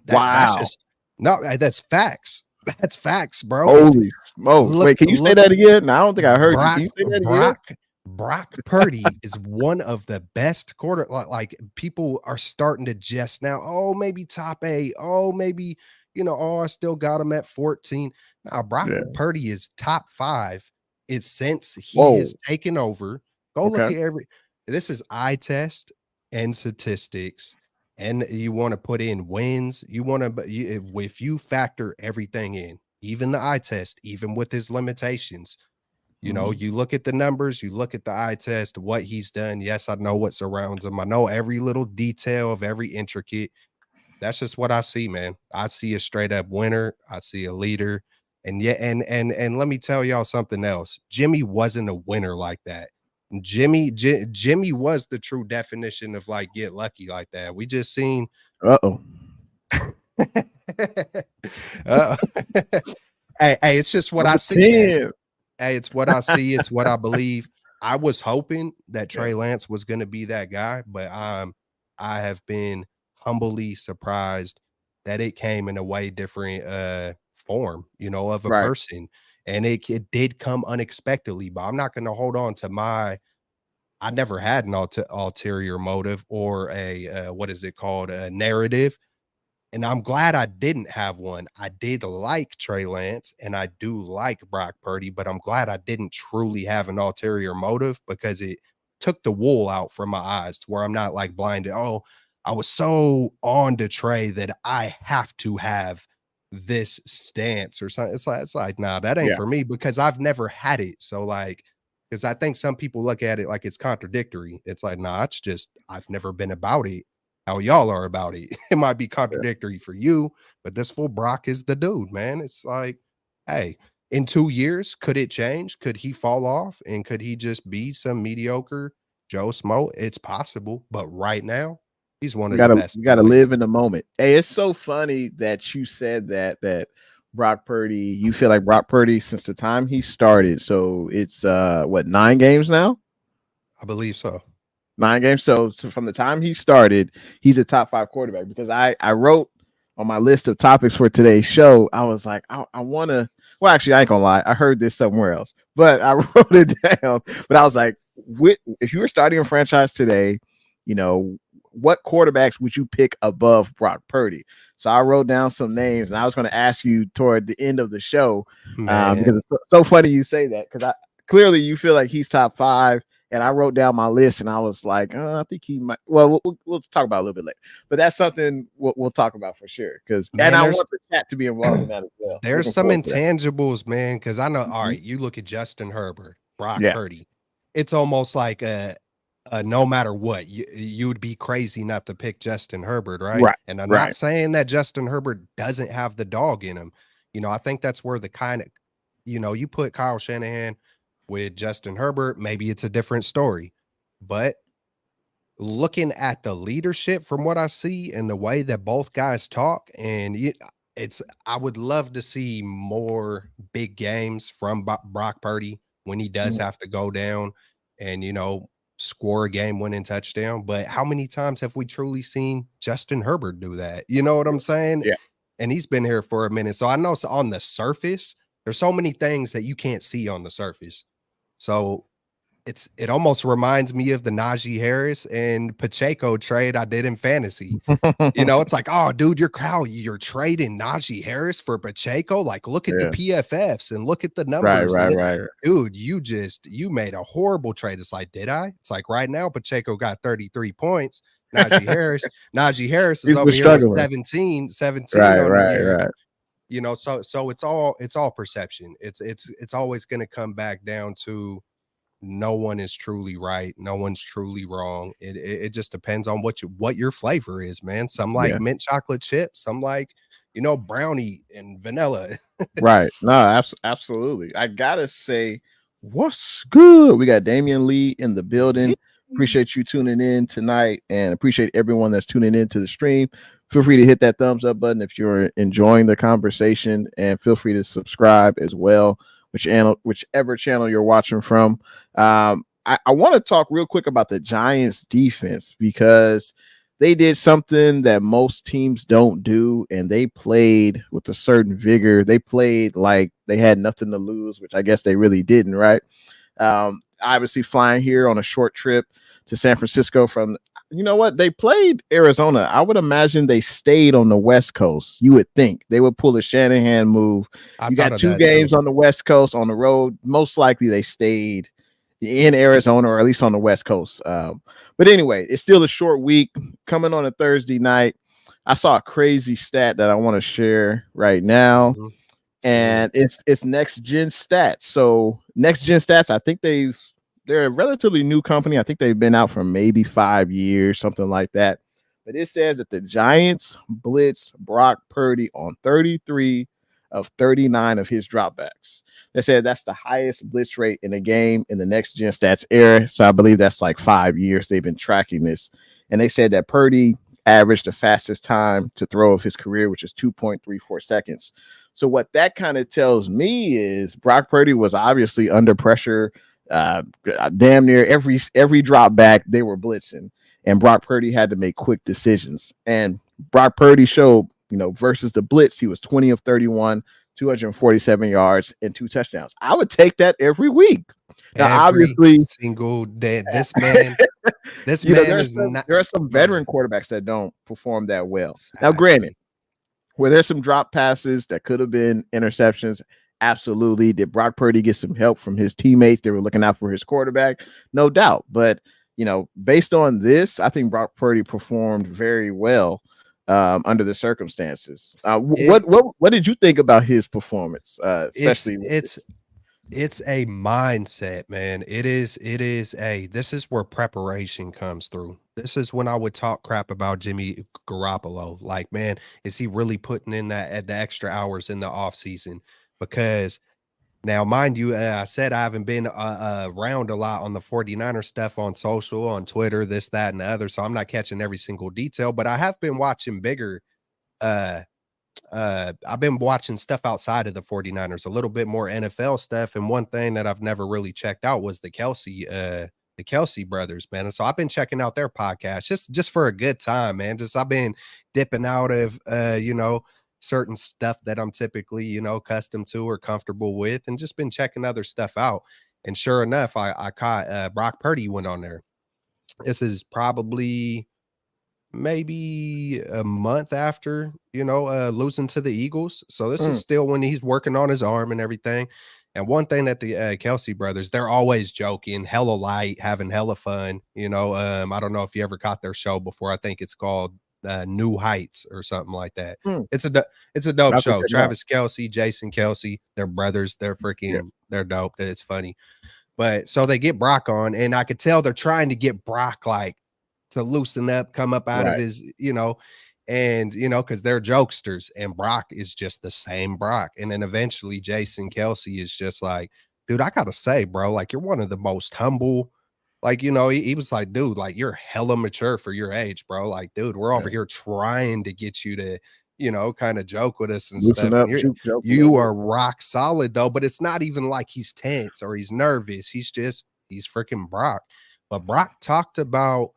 That's Wow. just no, that's facts. That's facts, bro. If Holy smokes. look Wait, can you say look that again? No, I don't think I heard you. Can Brock you say that again? Brock Brock Purdy is one of the best like people are starting to just now, oh, maybe top 8. Oh, maybe, oh, I still got him at 14. Now, Brock Yeah. Purdy is top 5. It's since he Whoa. has taken over. Go look Okay. at this is eye test and statistics. And you want to put in wins. You want to, if you factor everything in, even the eye test, even with his limitations, Mhm. you look at the numbers, you look at the eye test, what he's done. Yes, I know what surrounds him. I know every little detail of every intricate. That's just what I see, man. I see a straight up winner. I see a leader. And yeah, and let me tell y'all something else. Jimmy wasn't a winner like that. Jimmy was the true definition of like get lucky like that. We just seen Uh-oh. uh, hey, it's just what Number I see, man. 10. Hey, it's what I see. It's what I believe. I was hoping that Yeah. Trey Lance was going to be that guy, but I have been humbly surprised that it came in a way different form, of a Right. person, and it did come unexpectedly. But I'm not going to hold on to my. I never had an ulterior motive or a what is it called, a narrative, and I'm glad I didn't have one. I did like Trey Lance and I do like Brock Purdy, but I'm glad I didn't truly have an ulterior motive because it took the wool out from my eyes to where I'm not like blinded. Oh, I was so on to Trey that I have to have this stance or something. It's like, nah, that ain't Yeah. for me because I've never had it. So like, because I think some people look at it like it's contradictory. It's like, nah, it's just I've never been about it how y'all are about it. It might be contradictory for you, but this fool Brock is the dude, man. It's like, hey, in 2 years, could it change? Could he fall off and could he just be some mediocre Joe Smo? It's possible, but right now, he's one You of the gotta best you in the gotta league. live in the moment. Hey, it's so funny that you said that Brock Purdy, you feel like Brock Purdy since the time he started. So it's what, 9 games now? I believe so. 9 games. So from the time he started, he's a top 5 quarterback because I wrote on my list of topics for today's show. I was like, I want to. Well, actually, I ain't gonna lie. I heard this somewhere else, but I wrote it down. But I was like, if you were starting a franchise today, what quarterbacks would you pick above Brock Purdy? So I wrote down some names, and I was going to ask you toward the end of the show because Man, it's so funny you say that because I clearly you feel like he's top 5. And I wrote down my list, and I was like, I think he might. Well, we'll talk about it a little bit later. But that's something we'll talk about for sure. And man, I there's want the chat to be involved in that as well. there's Looking some forward to that. intangibles, man. Because I know, all Mhm. right, you look at Justin Herbert, Brock Yeah. Purdy. It's almost like no matter what, you would be crazy not to pick Justin Herbert, right? Right. And I'm not Right. saying that Justin Herbert doesn't have the dog in him. I think that's where the kind of, you put Kyle Shanahan with Justin Herbert, maybe it's a different story. But looking at the leadership from what I see and the way that both guys talk, and I would love to see more big games from Brock Purdy when he does Mhm. have to go down and score a game winning touchdown. But how many times have we truly seen Justin Herbert do that? You know what I'm saying? Yeah. And he's been here for a minute. So I know on the surface, there's so many things that you can't see on the surface. So it almost reminds me of the Najee Harris and Pacheco trade I did in fantasy. It's like, oh, dude, you're trading Najee Harris for Pacheco. Like, look at the Yeah. PFFs and look at the Right. numbers. Right. Right. Dude, you made a horrible trade. It's like, did I? It's like right now, Pacheco got 33 points. Najee Harris is over We're here with struggling. 17 Right. on the Right. year. Right. So it's all perception. It's always going to come back down to no one is truly right. No one's truly wrong. It just depends on what your flavor is, man. Some like Yeah. mint chocolate chips, some like, brownie and vanilla. Right. No, absolutely. I gotta say, what's good? We got Damian Lee in the building. Appreciate you tuning in tonight and appreciate everyone that's tuning in to the stream. Feel free to hit that thumbs up button if you're enjoying the conversation, and feel free to subscribe as well, whichever channel you're watching from. I want to talk real quick about the Giants defense because they did something that most teams don't do, and they played with a certain vigor. They played like they had nothing to lose, which I guess they really didn't, right? Obviously flying here on a short trip to San Francisco from, they played Arizona. I would imagine they stayed on the West Coast. You would think they would pull a Shanahan move. I You thought got of 2 that too. games on the West Coast on the road. Most likely they stayed in Arizona or at least on the West Coast. But anyway, it's still a short week coming on a Thursday night. I saw a crazy stat that I want to share right now. Mhm. And it's next gen stats. So next gen stats, I think they're a relatively new company. I think they've been out for maybe 5 years, something like that. But it says that the Giants blitzed Brock Purdy on 33 of 39 of his dropbacks. They said that's the highest blitz rate in a game in the next gen stats era. So I believe that's like 5 years they've been tracking this. And they said that Purdy averaged the fastest time to throw of his career, which is 2.34 seconds. So what that kind of tells me is Brock Purdy was obviously under pressure. Damn near every drop back they were blitzing, and Brock Purdy had to make quick decisions. And Brock Purdy showed, versus the blitz, he was 20 of 31, 247 yards and 2 touchdowns. I would take that every week. Now, Every obviously, single day. This man there are some veteran quarterbacks that don't perform that well. Exactly. Now, granted, where there's some drop passes that could have been interceptions, absolutely. Did Brock Purdy get some help from his teammates? They were looking out for his quarterback, no doubt. But based on this, I think Brock Purdy performed very well under the circumstances. What did you think about his performance? Especially it's a mindset, man. This is where preparation comes through. This is when I would talk crap about Jimmy Garoppolo. Like, man, is he really putting in the extra hours in the off season? Because now, mind you, I said I haven't been around a lot on the 49er stuff on social, on Twitter, this, that, and the other. So I'm not catching every single detail, but I have been watching bigger. I've been watching stuff outside of the 49ers, a little bit more NFL stuff. And one thing that I've never really checked out was the Kelsey brothers, man. And so I've been checking out their podcast just for a good time, man. I've been dipping out of, certain stuff that I'm typically, accustomed to or comfortable with, and just been checking other stuff out. And sure enough, I caught Brock Purdy went on there. This is probably maybe a month after, losing to the Eagles. So this is still when he's working on his arm and everything. And one thing that the Kelsey brothers, they're always joking, hella light, having hella fun. I don't know if you ever caught their show before. I think it's called New Heights or something like that. It's a dope show. Travis Kelsey, Jason Kelsey, they're brothers. They're freaking they're dope. It's funny. But so they get Brock on, and I could tell they're trying to get Brock like to loosen up, come up out of his, because they're jokesters, and Brock is just the same Brock. And then eventually Jason Kelsey is just like, dude, I gotta say, bro, like, you're one of the most humble. Like, he was like, dude, like, you're hella mature for your age, bro. Like, dude, we're over here trying to get you to, kind of joke with us and loosen stuff. Up, you are rock solid, though. But it's not even like he's tense or he's nervous. He's freaking Brock. But Brock talked about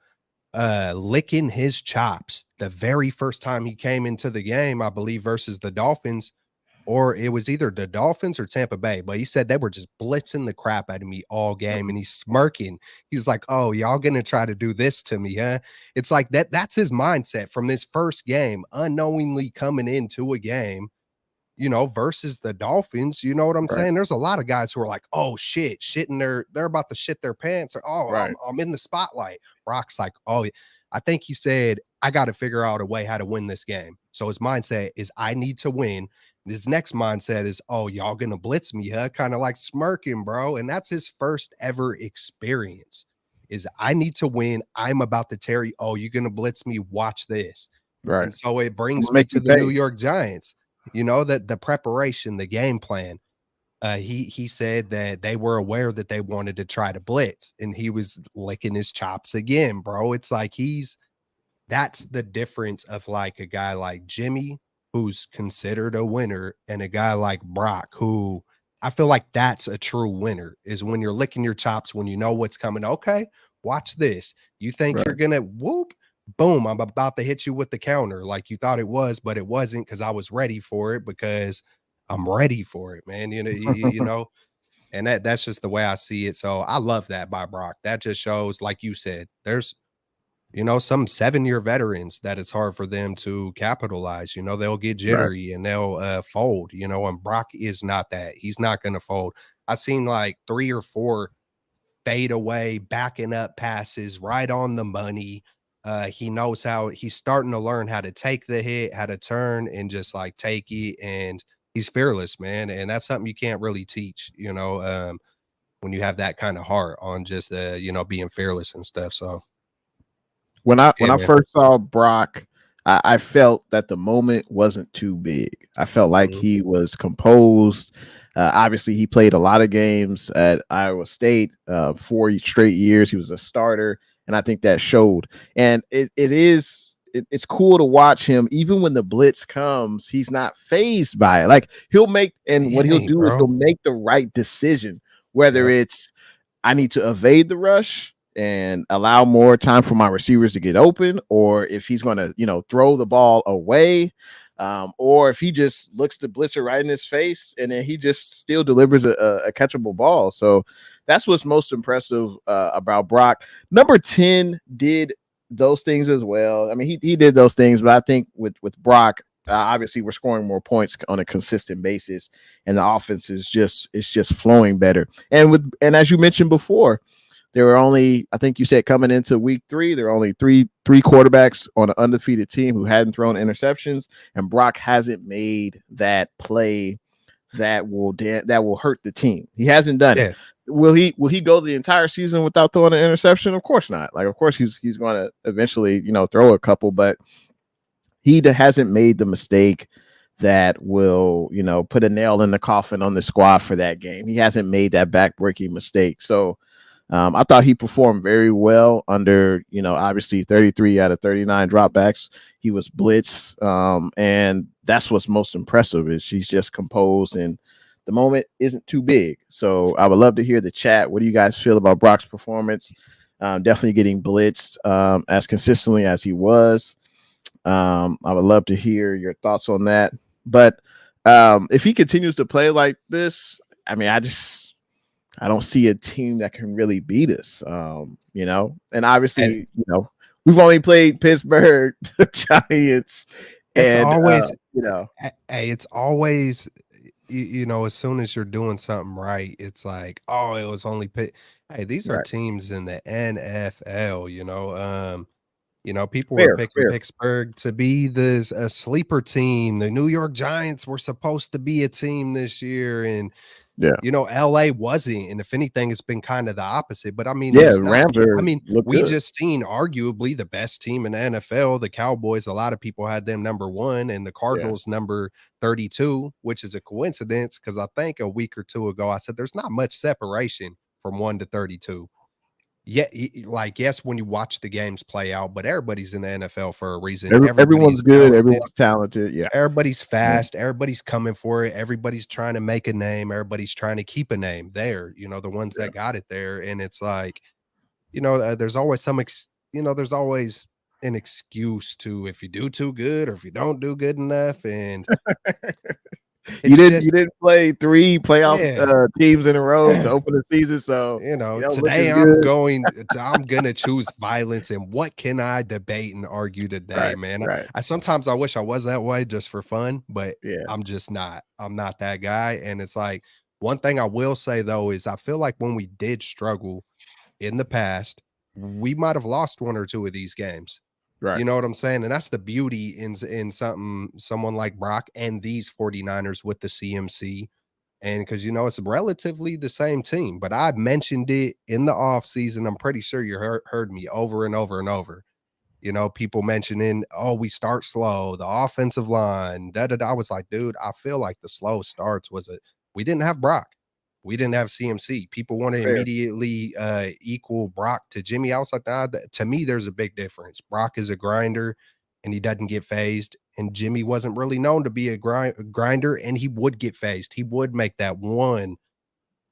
licking his chops the very first time he came into the game, I believe, versus the Dolphins. Or it was either the Dolphins or Tampa Bay, but he said they were just blitzing the crap out of me all game, and he's smirking. He's like, oh, y'all gonna try to do this to me, huh? It's like that's his mindset from this first game, unknowingly coming into a game, versus the Dolphins. You know what I'm saying? There's a lot of guys who are like, oh, shitting they're about to shit their pants. Or, oh, I'm in the spotlight. Brock's like, oh, I think he said, I got to figure out a way how to win this game. So his mindset is, I need to win. His next mindset is, oh, y'all gonna blitz me, huh? Kind of like smirking, bro. And that's his first ever experience is, I need to win. I'm about to tear you. Oh, you're gonna blitz me. Watch this. Right. And so it brings me to the New York Giants. That the preparation, the game plan. He said that they were aware that they wanted to try to blitz, and he was licking his chops again, bro. It's like that's the difference of like a guy like Jimmy, who's considered a winner, and a guy like Brock, who I feel like that's a true winner, is when you're licking your chops, when you know what's coming. Okay, watch this. You think you're going to whoop, boom, I'm about to hit you with the counter like you thought it was, but it wasn't, because I was ready for it, because I'm ready for it, man. And that's just the way I see it. So I love that by Brock. That just shows, like you said, there's some 7-year veterans that it's hard for them to capitalize. They'll get jittery and they'll fold, and Brock is not that. He's not going to fold. I've seen like 3 or 4 fade away, backing up passes right on the money. He knows how. He's starting to learn how to take the hit, how to turn and just like take it. And he's fearless, man. And that's something you can't really teach, when you have that kind of heart on just, being fearless and stuff. So. When I first saw Brock, I felt that the moment wasn't too big. I felt like he was composed. Obviously, he played a lot of games at Iowa State, 4 straight years. He was a starter, and I think that showed. And it's it's cool to watch him. Even when the blitz comes, he's not phased by it. Like he'll make, and what he'll do is he'll make the right decision, whether it's I need to evade the rush and allow more time for my receivers to get open, or if he's going to, throw the ball away, or if he just looks the blitzer right in his face and then he just still delivers a catchable ball. So that's what's most impressive about Brock. Number 10 did those things as well. I mean, he did those things, but I think with Brock, obviously we're scoring more points on a consistent basis, and the offense is just flowing better. And as you mentioned before, there were only, I think you said coming into week 3, there are only three quarterbacks on an undefeated team who hadn't thrown interceptions, and Brock hasn't made that play that will hurt the team. He hasn't done it. Will he go the entire season without throwing an interception? Of course not. Like, of course he's going to eventually, throw a couple, but he hasn't made the mistake that will, put a nail in the coffin on the squad for that game. He hasn't made that back-breaking mistake. So I thought he performed very well under, obviously 33 out of 39 dropbacks. He was blitzed, and that's what's most impressive is she's just composed and the moment isn't too big. So I would love to hear the chat. What do you guys feel about Brock's performance? Definitely getting blitzed as consistently as he was. I would love to hear your thoughts on that. But if he continues to play like this, I mean, I don't see a team that can really beat us, and obviously, we've only played Pittsburgh, the Giants. It's always, hey, it's always, as soon as you're doing something right, it's like, oh, it was only Hey, these are teams in the NFL, people were picking Pittsburgh to be a sleeper team. The New York Giants were supposed to be a team this year, and LA wasn't. And if anything, it's been kind of the opposite. But I mean, Rams we just seen arguably the best team in the NFL. The Cowboys, a lot of people had them number 1, and the Cardinals number 32, which is a coincidence because I think a week or two ago I said there's not much separation from 1 to 32. Yeah, yes, when you watch the games play out, but everybody's in the NFL for a reason. Everyone's good. Everyone's talented. Yeah, everybody's fast. Everybody's coming for it. Everybody's trying to make a name. Everybody's trying to keep a name there. The ones that got it there, and it's like, there's always there's always an excuse to if you do too good or if you don't do good enough, and. You didn't play 3 playoff teams in a row to open the season, so today I'm gonna choose violence. And what can I debate and argue today, man? I sometimes I wish I was that way just for fun, but I'm just not. I'm not that guy. And it's like, one thing I will say though is I feel like when we did struggle in the past, we might have lost 1 or 2 of these games. Right. You know what I'm saying? And that's the beauty in someone like Brock and these 49ers with the CMC. And because, it's relatively the same team, but I mentioned it in the offseason. I'm pretty sure you heard me over and over and over. People mentioning, oh, we start slow, the offensive line, I was like, dude, I feel like the slow starts we didn't have Brock. We didn't have CMC. People want to immediately equal Brock to Jimmy. I was like, to me, there's a big difference. Brock is a grinder, and he doesn't get phased. And Jimmy wasn't really known to be a grinder, and he would get phased. He would make that one.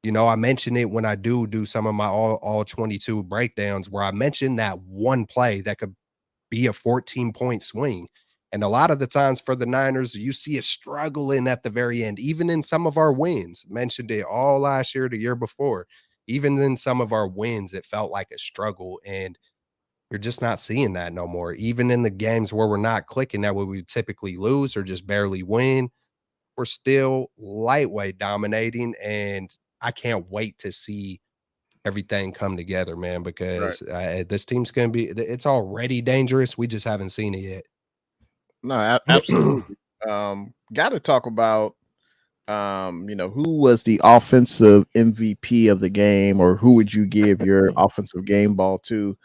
I mention it when I do some of my all 22 breakdowns where I mention that one play that could be a 14-point swing. And a lot of the times for the Niners, you see it struggling at the very end, even in some of our wins. Mentioned it all last year, the year before. Even in some of our wins, it felt like a struggle. And you're just not seeing that no more. Even in the games where we're not clicking, that way we typically lose or just barely win, we're still lightweight dominating. And I can't wait to see everything come together, man, because this team's going to be, it's already dangerous. We just haven't seen it yet. No, absolutely. Got to talk about, who was the offensive MVP of the game, or who would you give your offensive game ball to?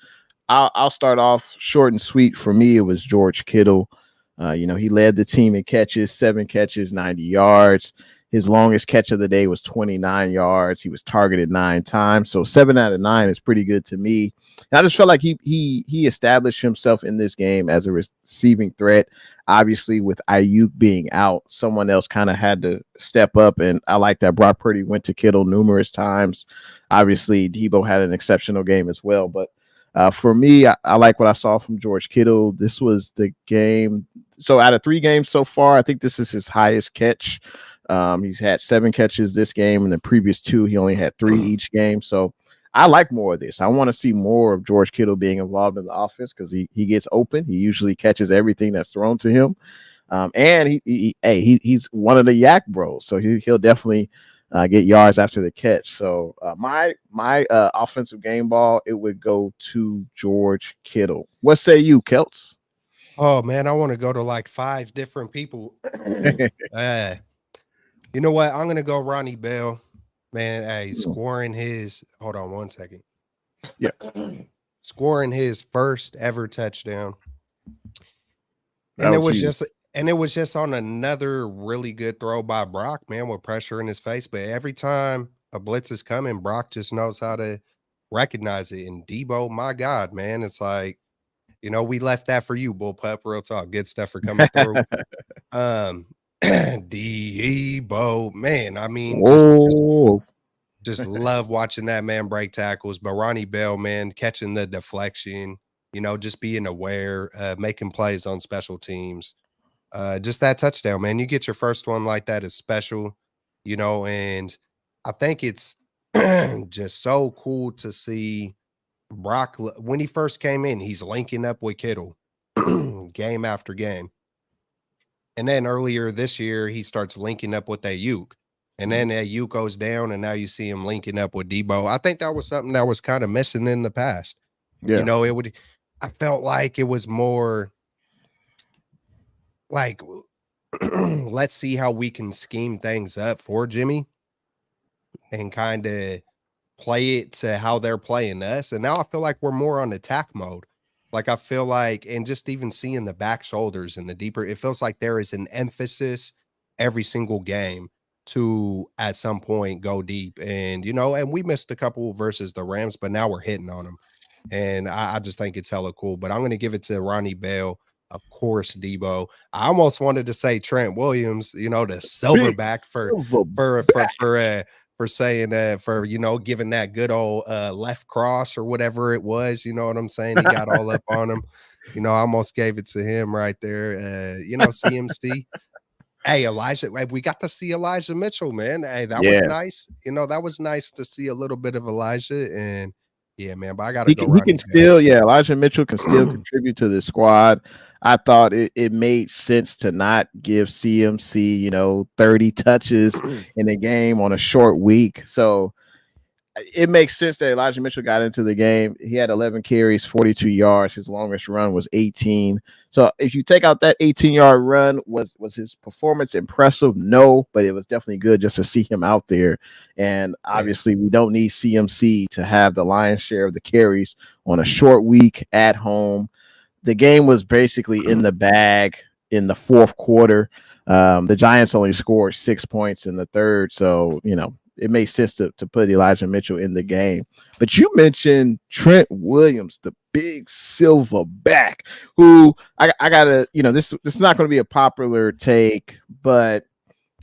I'll start off short and sweet. For me, it was George Kittle. He led the team in catches, 7 catches, 90 yards. His longest catch of the day was 29 yards. He was targeted 9 times. So 7 out of 9 is pretty good to me. And I just felt like he established himself in this game as a receiving threat. Obviously, with Ayuk being out, someone else kind of had to step up. And I like that Brock Purdy went to Kittle numerous times. Obviously, Debo had an exceptional game as well. But for me, I like what I saw from George Kittle. This was the game. So out of 3 games so far, I think this is his highest catch. He's had 7 catches this game, and the previous 2, he only had 3 each game. So I like more of this. I want to see more of George Kittle being involved in the offense because he gets open. He usually catches everything that's thrown to him. And he's one of the yak bros, so he'll definitely get yards after the catch. So my offensive game ball, it would go to George Kittle. What say you, Kelts? Oh man, I want to go to like 5 different people. You know what? I'm gonna go Ronnie Bell. Man, hey, scoring his hold on one second. Yeah. Scoring his first ever touchdown. That And was huge. it was just on another really good throw by Brock, man, with pressure in his face. But every time a blitz is coming, Brock just knows how to recognize it. And Debo, my God, man, it's like, we left that for you, bullpup. Real talk. Good stuff for coming through. Debo, man, I mean, Whoa. just love watching that man break tackles. But Ronnie Bell, man, catching the deflection, just being aware, making plays on special teams. Just that touchdown, man. You get your first one like that is special, and I think it's just so cool to see Brock when he first came in, he's linking up with Kittle game after game. And then earlier this year, he starts linking up with Ayuk. And then Ayuk goes down, and now you see him linking up with Debo. I think that was something that was kind of missing in the past. Yeah. I felt like it was more like, let's see how we can scheme things up for Jimmy and kind of play it to how they're playing us. And now I feel like we're more on attack mode. Like I feel like, and just even seeing the back shoulders and the deeper, it feels like there is an emphasis every single game to at some point go deep. And and we missed a couple versus the Rams, but now we're hitting on them. And I just think it's hella cool. But I'm gonna give it to Ronnie Bell, of course, Debo. I almost wanted to say Trent Williams, the silverback for saying that, for giving that good old left cross or whatever it was. You know what I'm saying? He got all up on him. I almost gave it to him right there. CMC. Hey, Elijah, we got to see Elijah Mitchell, man. Hey, that was nice. That was nice to see a little bit of Elijah. And yeah, man, but I gotta go. He can still, Elijah Mitchell can still contribute to the squad. I thought it made sense to not give CMC, 30 touches in a game on a short week. So it makes sense that Elijah Mitchell got into the game. He had 11 carries, 42 yards. His longest run was 18. So if you take out that 18-yard run, was his performance impressive? No, but it was definitely good just to see him out there. And obviously, we don't need CMC to have the lion's share of the carries on a short week at home. The game was basically in the bag in the fourth quarter. The Giants only scored 6 points in the third. So, it makes sense to put Elijah Mitchell in the game. But you mentioned Trent Williams, the big silverback, who I gotta, this is not going to be a popular take, but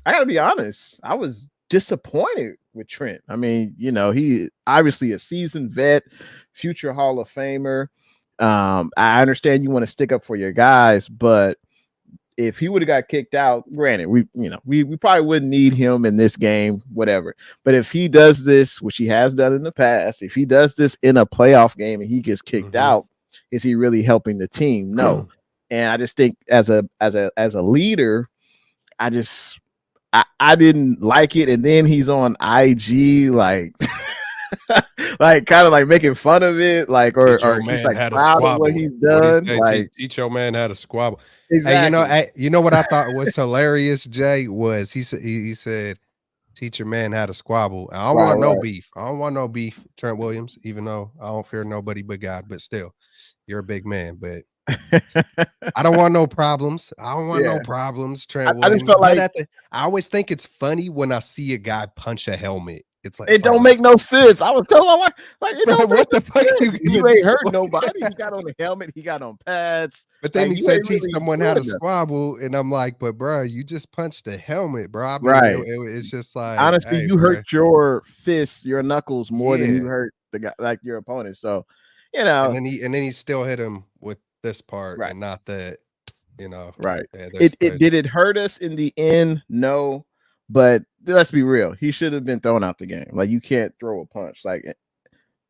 I gotta be honest, I was disappointed with Trent. I mean, he obviously a seasoned vet, future Hall of Famer. I understand you want to stick up for your guys, but if he would have got kicked out, granted, we probably wouldn't need him in this game, whatever. But if he does this, which he has done in the past, if he does this in a playoff game and he gets kicked out, is he really helping the team? No. And I just think as a leader, I didn't like it. And then he's on IG like like kind of like making fun of it, like or he's like proud of what he's done. Like teach your man how to squabble. Exactly. Hey, you know what I thought was hilarious, Jay, was he said, teach your man how to squabble. I don't want no beef. I don't want no beef, Trent Williams, even though I don't fear nobody but God, but still, you're a big man. But I don't want no problems. I don't want Yeah. no problems, Trent I just Williams. felt But like I always think it's funny when I see a guy punch a helmet. It's it don't what's make no sense. I was telling my wife, like, it bro, don't make what no the fuck sense. you gonna You ain't hurt do? nobody. He got on the helmet. He got on pads. But then Like, he you said ain't teach really someone how doing to nothing. squabble, and I'm like, but bro, you just punched a helmet, bro. I mean, Right. it's just like, Honestly, hey, you bro, hurt your fists, your knuckles more than you yeah. hurt the guy, like your opponent. So, And then he still hit him with this part right, and not that, right. Yeah, It did it hurt us in the end? No, but let's be real. He should have been thrown out the game. Like, you can't throw a punch. Like, Hey,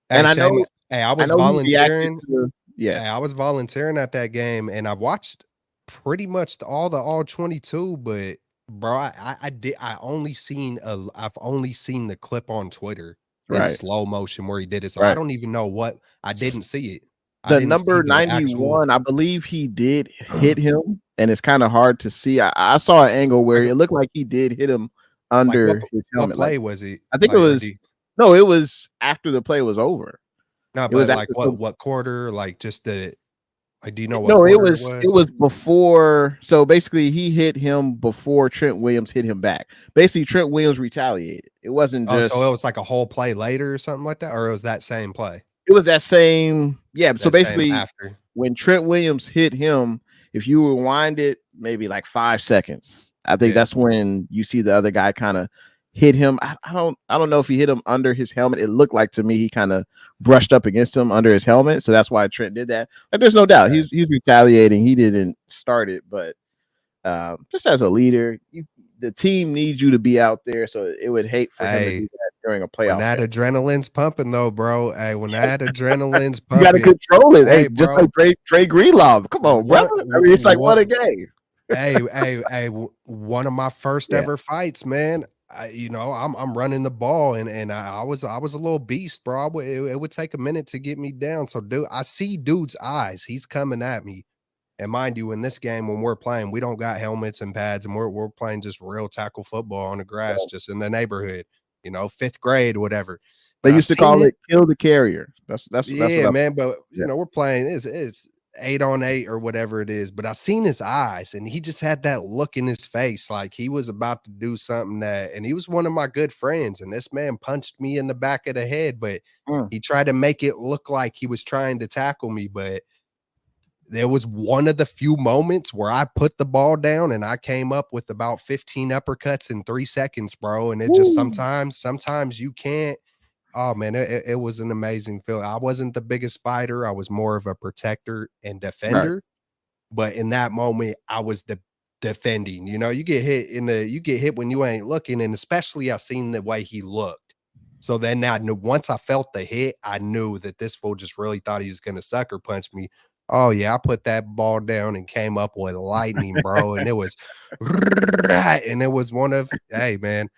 and Shane, hey, I was he reacted volunteering. to yeah, Hey, I was volunteering at that game, and I watched pretty much all 22. But bro, I've only seen the clip on Twitter in right, slow motion where he did it. So I right. don't even know what I didn't see it. I The didn't see number the actual 91, I believe he did hit him, and it's kind of hard to see. I saw an angle where like it looked like he did hit him like under his what helmet. Like, play was it? I think it Like or was no, it was after the play was over. no, It was but like after some, what quarter? Like just the like, do you know what no, quarter it it was? was before. So basically, he hit him before Trent Williams hit him back. Basically, Trent Williams retaliated. It wasn't Oh, so just it was like a whole play later or something like that, or it was that same play? it was that same, yeah. So That same basically, after. when Trent Williams hit him, if you rewind it maybe like 5 seconds, I think Yeah. that's when you see the other guy kind of hit him. I don't know if he hit him under his helmet. It looked like to me he kind of brushed up against him under his helmet, so that's why Trent did that. Like, there's no doubt Right. he's retaliating. He didn't start it, but just as a leader, the team needs you to be out there. So it would hate for him to do that during a When playoff that game. adrenaline's pumping, though, bro. Hey, when that adrenaline's You got to pumping, control it. hey, Hey, just bro. like Trey Greenlaw. Come on, brother. I mean, it's like what a game. Hey, one of my first Yeah. ever fights, man. I'm running the ball and I was a little beast, bro. It would take a minute to get me down. So, dude, I see dude's eyes. He's coming at me. And mind you, in this game, when we're playing, we don't got helmets and pads, and we're playing just real tackle football on the grass, just in the neighborhood, 5th grade, whatever. They But I used to seen call it. it "kill the carrier." That's what Yeah, I, man. But yeah. we're playing. It's 8-on-8 or whatever it is. But I seen his eyes, and he just had that look in his face, like he was about to do something and he was one of my good friends. And this man punched me in the back of the head, but he tried to make it look like he was trying to tackle me, but there was one of the few moments where I put the ball down and I came up with about 15 uppercuts in 3 seconds, bro. And it just sometimes you can't. Oh man, it was an amazing feel. I wasn't the biggest fighter. I was more of a protector and Right. defender. But in that moment, I was defending. You get hit when you ain't looking, and especially I seen the way he looked. So then I knew once I felt the hit, I knew that this fool just really thought he was gonna sucker punch me. Oh yeah, I put that ball down and came up with lightning, bro. And it was one of, hey man,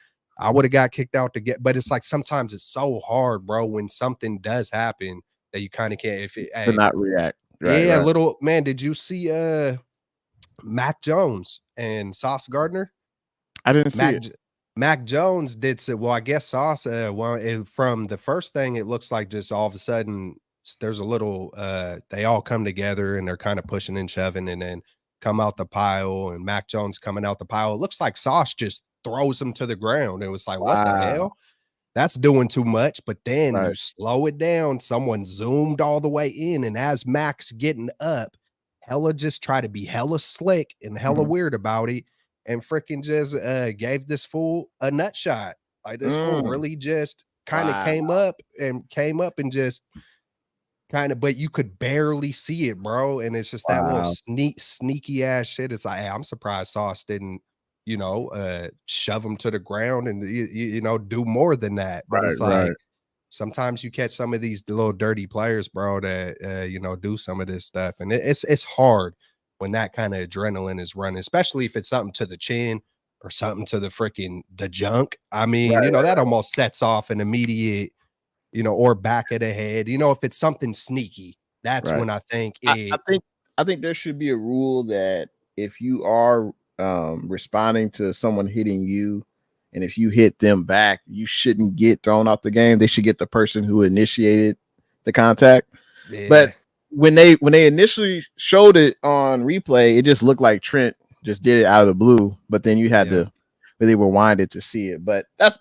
I would have got kicked out to get, but it's like sometimes it's so hard, bro, when something does happen that you kind of can't if it To hey, not react. Right. yeah, Right. little man, did you see Mac Jones and Sauce Gardner? I didn't see Mac it. Mac Jones did say, well, I guess Sauce, from the first thing, it looks like just all of a sudden there's a little, they all come together and they're kind of pushing and shoving and then come out the pile and Mac Jones coming out the pile. It looks like Sauce just throws him to the ground. It was like, what the Wow. hell? That's doing too much. But then you Right. slow it down. Someone zoomed all the way in. And as Mac's getting up, hella just try to be hella slick and hella weird about it and freaking just gave this fool a nut shot. Like this fool really just kind of Wow. came up and just kind of, but you could barely see it, bro. And it's just that little Wow. sneaky ass shit. It's like, hey, I'm surprised Sauce didn't, shove him to the ground and do more than that. But Right. it's Right. like sometimes you catch some of these little dirty players, bro, that do some of this stuff, and it's hard when that kind of adrenaline is running, especially if it's something to the chin or something to the junk. I mean, Right. that almost sets off an immediate, or back of the head. If it's something sneaky, that's Right. when I think I think there should be a rule that if you are responding to someone hitting you, and if you hit them back, you shouldn't get thrown out the game. They should get the person who initiated the contact. yeah. But when they initially showed it on replay, it just looked like Trent just did it out of the blue, but then you had to really rewind it to see it. But that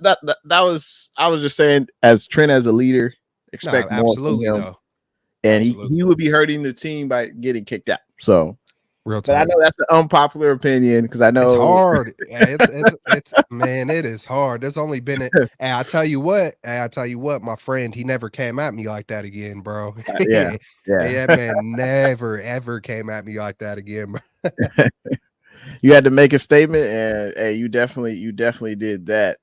was, I was just saying, as Trent as a leader, expect more from him, though. and he would be hurting the team by getting kicked out. So. Real But I talk. know that's an unpopular opinion because I know it's hard. It's man, it is hard. There's only been hey, I tell you what, my friend, he never came at me like that again, bro. yeah. Yeah, man, never ever came at me like that again, bro. You had to make a statement, and hey, you definitely did that.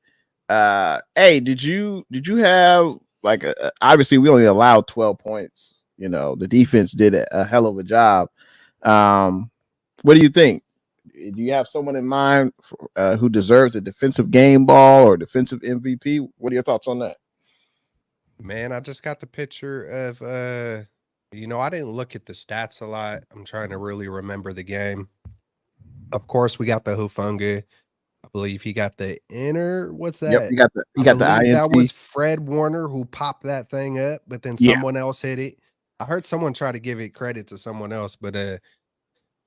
Hey, did you have like obviously we only allowed 12 points. You know, the defense did a hell of a job. What do you think? Do you have someone in mind for, who deserves a defensive game ball or defensive MVP? What are your thoughts on that? Man, I just got the picture of I didn't look at the stats a lot. I'm trying to really remember the game. Of course, we got the Hufunga. I believe he got the inner. What's Yep, that? you got the INT. That was Fred Warner who popped that thing up, but then someone else hit it. I heard someone try to give it credit to someone else, but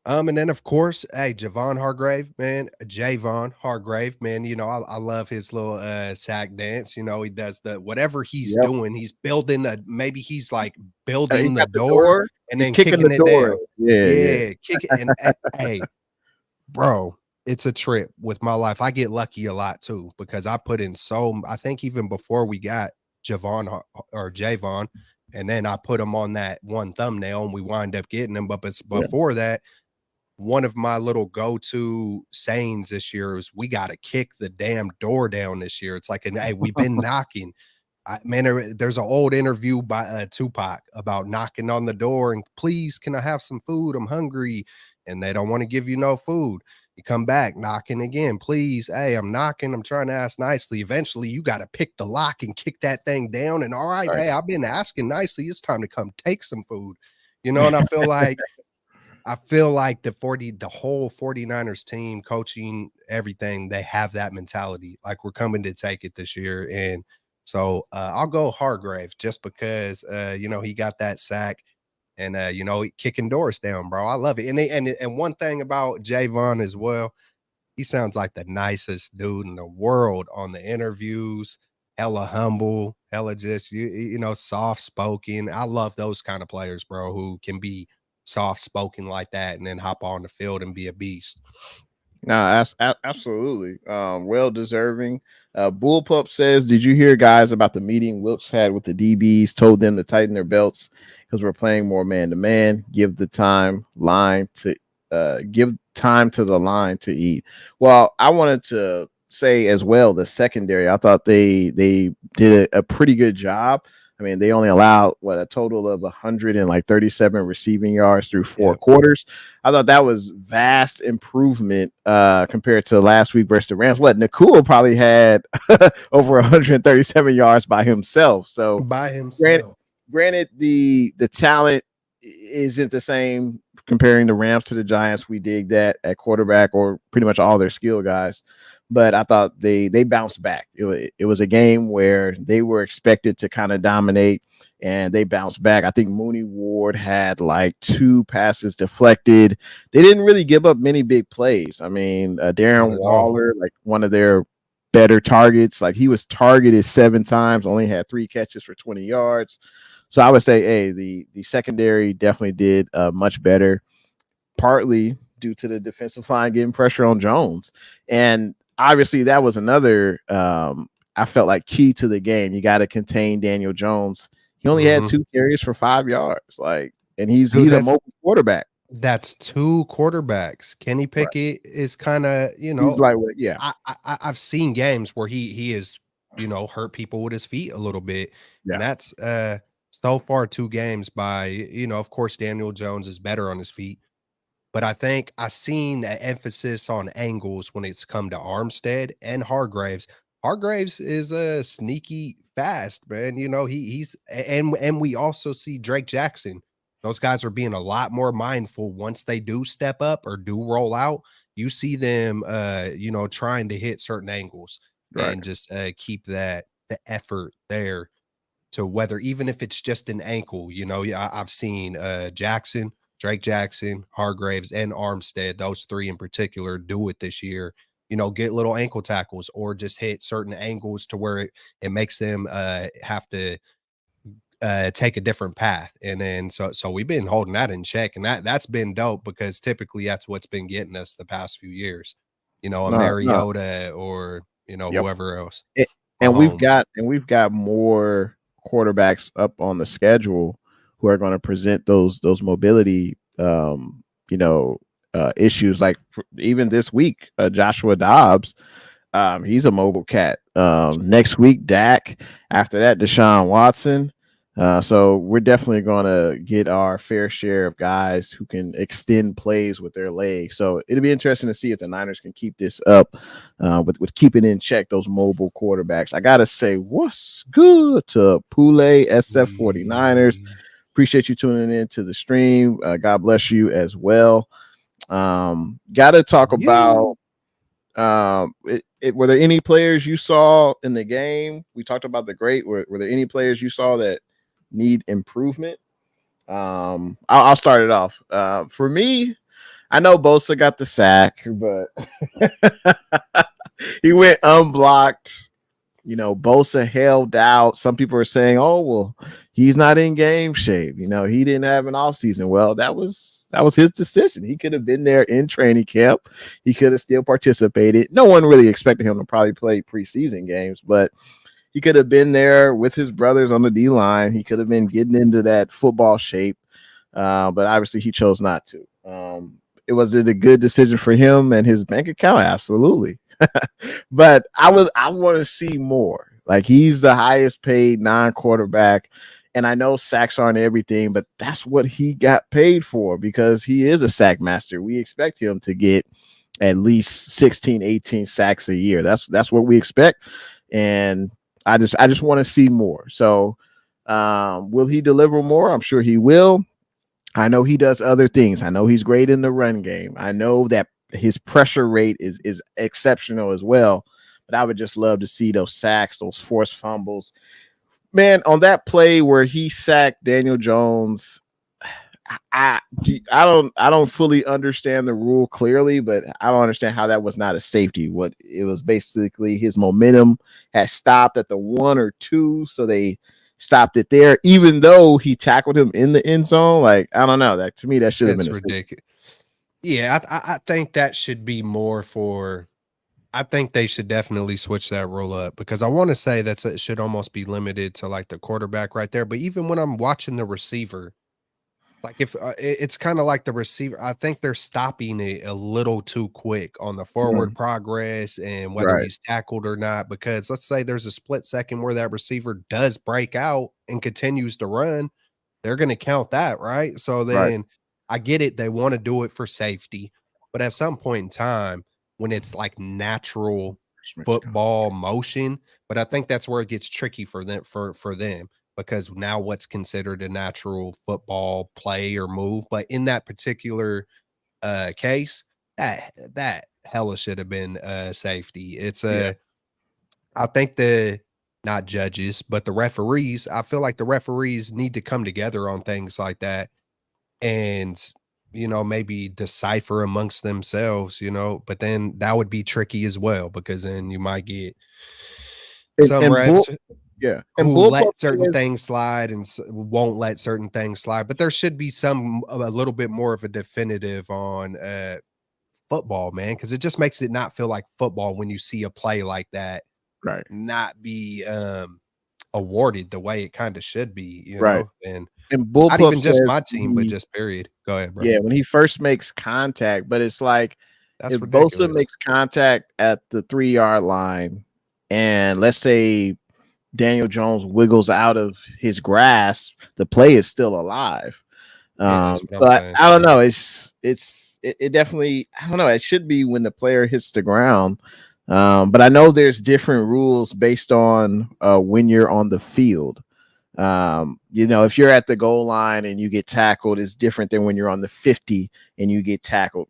and then of course, hey, Javon Hargrave, man, Javon Hargrave, man, I love his little sack dance. He does the whatever he's doing, he's building maybe he's like building the door and then kicking it down. Yeah, kick it. And hey, bro, it's a trip with my life. I get lucky a lot too because I put in I think even before we got Javon or Javon, and then I put him on that one thumbnail and we wind up getting him. But before that, one of my little go-to sayings this year is we got to kick the damn door down this year. It's like, hey, we've been knocking. There's an old interview by Tupac about knocking on the door and please, can I have some food? I'm hungry. And they don't want to give you no food. You come back knocking again, please. Hey, I'm knocking. I'm trying to ask nicely. Eventually, you got to pick the lock and kick that thing down. And all right, hey, I've been asking nicely. It's time to come take some food. And I feel like the whole 49ers team, coaching, everything, they have that mentality. Like we're coming to take it this year. And so I'll go Hargrave just because he got that sack and kicking doors down, bro. I love it. And one thing about Javon as well, he sounds like the nicest dude in the world on the interviews. Hella humble, hella just soft spoken. I love those kind of players, bro, who can be soft spoken like that and then hop on the field and be a beast. No, absolutely. Well deserving. Bullpup says, did you hear, guys, about the meeting Wilkes had with the DBs, told them to tighten their belts because we're playing more man-to-man, give time to the line to eat. Well, I wanted to say as well, the secondary, I thought they did a pretty good job. I mean, they only allowed a total of 137 receiving yards through four quarters. I thought that was vast improvement compared to last week versus the Rams. Nakua probably had over 137 yards by himself. So granted, the talent isn't the same comparing the Rams to the Giants. We dig that at quarterback or pretty much all their skill guys. But I thought they bounced back. It was a game where they were expected to kind of dominate, and they bounced back. I think Mooney Ward had like 2 passes deflected. They didn't really give up many big plays. I mean, Darren Waller, like one of their better targets, like he was targeted 7 times, only had 3 catches for 20 yards. So I would say, hey, the secondary definitely did much better, partly due to the defensive line getting pressure on Jones. And obviously, that was another, I felt like, key to the game. You got to contain Daniel Jones. He only had 2 carries for 5 yards. And he's a mobile quarterback. That's 2 quarterbacks. Kenny Pickett is kind of, he's lightweight. Yeah. I've seen games where he is, hurt people with his feet a little bit. Yeah. And that's so far 2 games by, of course, Daniel Jones is better on his feet. But I think I've seen an emphasis on angles when it's come to Armstead and Hargraves. Hargraves is a sneaky fast, man. He's and we also see Drake Jackson. Those guys are being a lot more mindful once they do step up or do roll out. You see them, trying to hit certain angles and just keep the effort there. to whether even if it's just an ankle, I've seen Drake Jackson, Hargraves, and Armstead, those three in particular, do it this year. Get little ankle tackles or just hit certain angles to where it makes them have to take a different path. And then so we've been holding that in check, and that's been dope because typically that's what's been getting us the past few years. A No. Mariota or Yep. whoever else. And Mahomes. we've got more quarterbacks up on the schedule who are going to present those mobility issues. Like even this week, Joshua Dobbs, he's a mobile cat. Next week, Dak. After that, Deshaun Watson. So we're definitely going to get our fair share of guys who can extend plays with their legs. So it'll be interesting to see if the Niners can keep this up with keeping in check those mobile quarterbacks. I got to say, what's good to Pule SF 49ers. Appreciate you tuning in to the stream. God bless you as well. Got to talk about were there any players you saw in the game? We talked about the great. Were there any players you saw that need improvement? I'll start it off. For me, I know Bosa got the sack, but he went unblocked. Bosa held out. Some people are saying, "Oh, well, he's not in game shape. He didn't have an offseason." Well, that was his decision. He could have been there in training camp. He could have still participated. No one really expected him to probably play preseason games, but he could have been there with his brothers on the D line. He could have been getting into that football shape, but obviously he chose not to. Was it a good decision for him and his bank account? Absolutely. But I want to see more. Like, he's the highest paid non-quarterback, and I know sacks aren't everything, but that's what he got paid for because he is a sack master. We expect him to get at least 16, 18 sacks a year. That's what we expect, and I just want to see more. So will he deliver more? I'm sure he will. I know he does other things. I know he's great in the run game. I know that his pressure rate is exceptional as well. But I would just love to see those sacks, those forced fumbles. Man, on that play where he sacked Daniel Jones, I don't fully understand the rule clearly, but I don't understand how that was not a safety. What it was basically, his momentum had stopped at the 1 or 2, so they stopped it there, even though he tackled him in the end zone. Like, I don't know. That to me, that should have been ridiculous. Yeah, I think that should be more for. I think they should definitely switch that rule up because I want to say it should almost be limited to like the quarterback right there. But even when I'm watching the receiver, like if it's kind of like the receiver, I think they're stopping it a little too quick on the forward progress and whether he's tackled or not. Because let's say there's a split second where that receiver does break out and continues to run, they're going to count that, right? So then I get it. They want to do it for safety. But at some point in time, when it's like natural football motion, but I think that's where it gets tricky for them because now what's considered a natural football play or move. But in that particular case, that hella should have been safety. It's I think the not judges, but the referees, I feel like the referees need to come together on things like that and maybe decipher amongst themselves, but then that would be tricky as well because then you might get some refs who let certain things slide and won't let certain things slide. But there should be a little bit more of a definitive on football, man, because it just makes it not feel like football when you see a play like that not be awarded the way it kind of should be, know, and Bullpup not even just my team, but just period. Go ahead, bro. Yeah, when he first makes contact, but it's like that's if ridiculous. Bosa makes contact at the 3-yard line, and let's say Daniel Jones wiggles out of his grasp, the play is still alive. But I don't know. It definitely, I don't know. It should be when the player hits the ground. But I know there's different rules based on when you're on the field. If you're at the goal line and you get tackled, it's different than when you're on the 50 and you get tackled.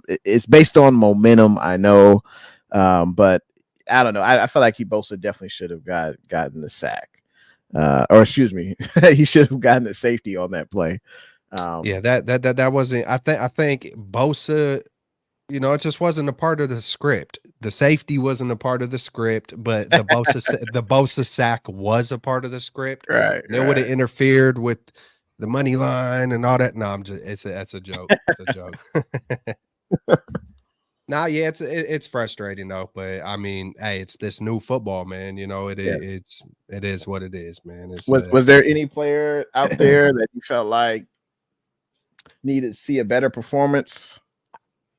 It's based on momentum, I know, but I don't know. I feel like Bosa definitely should have gotten the sack. Or excuse me, he should have gotten a safety on that play. Yeah, that wasn't. I think Bosa. It just wasn't a part of the script. The safety wasn't a part of the script, but the Bosa sack was a part of the script, Right, and it would have interfered with the money line and all that. No, I'm just that's a joke. It's a joke. Nah, yeah, it's frustrating though, but I mean, hey, it's this new football, man. Yeah. It is what it is, man. It's Was there any player out there that you felt like needed to see a better performance?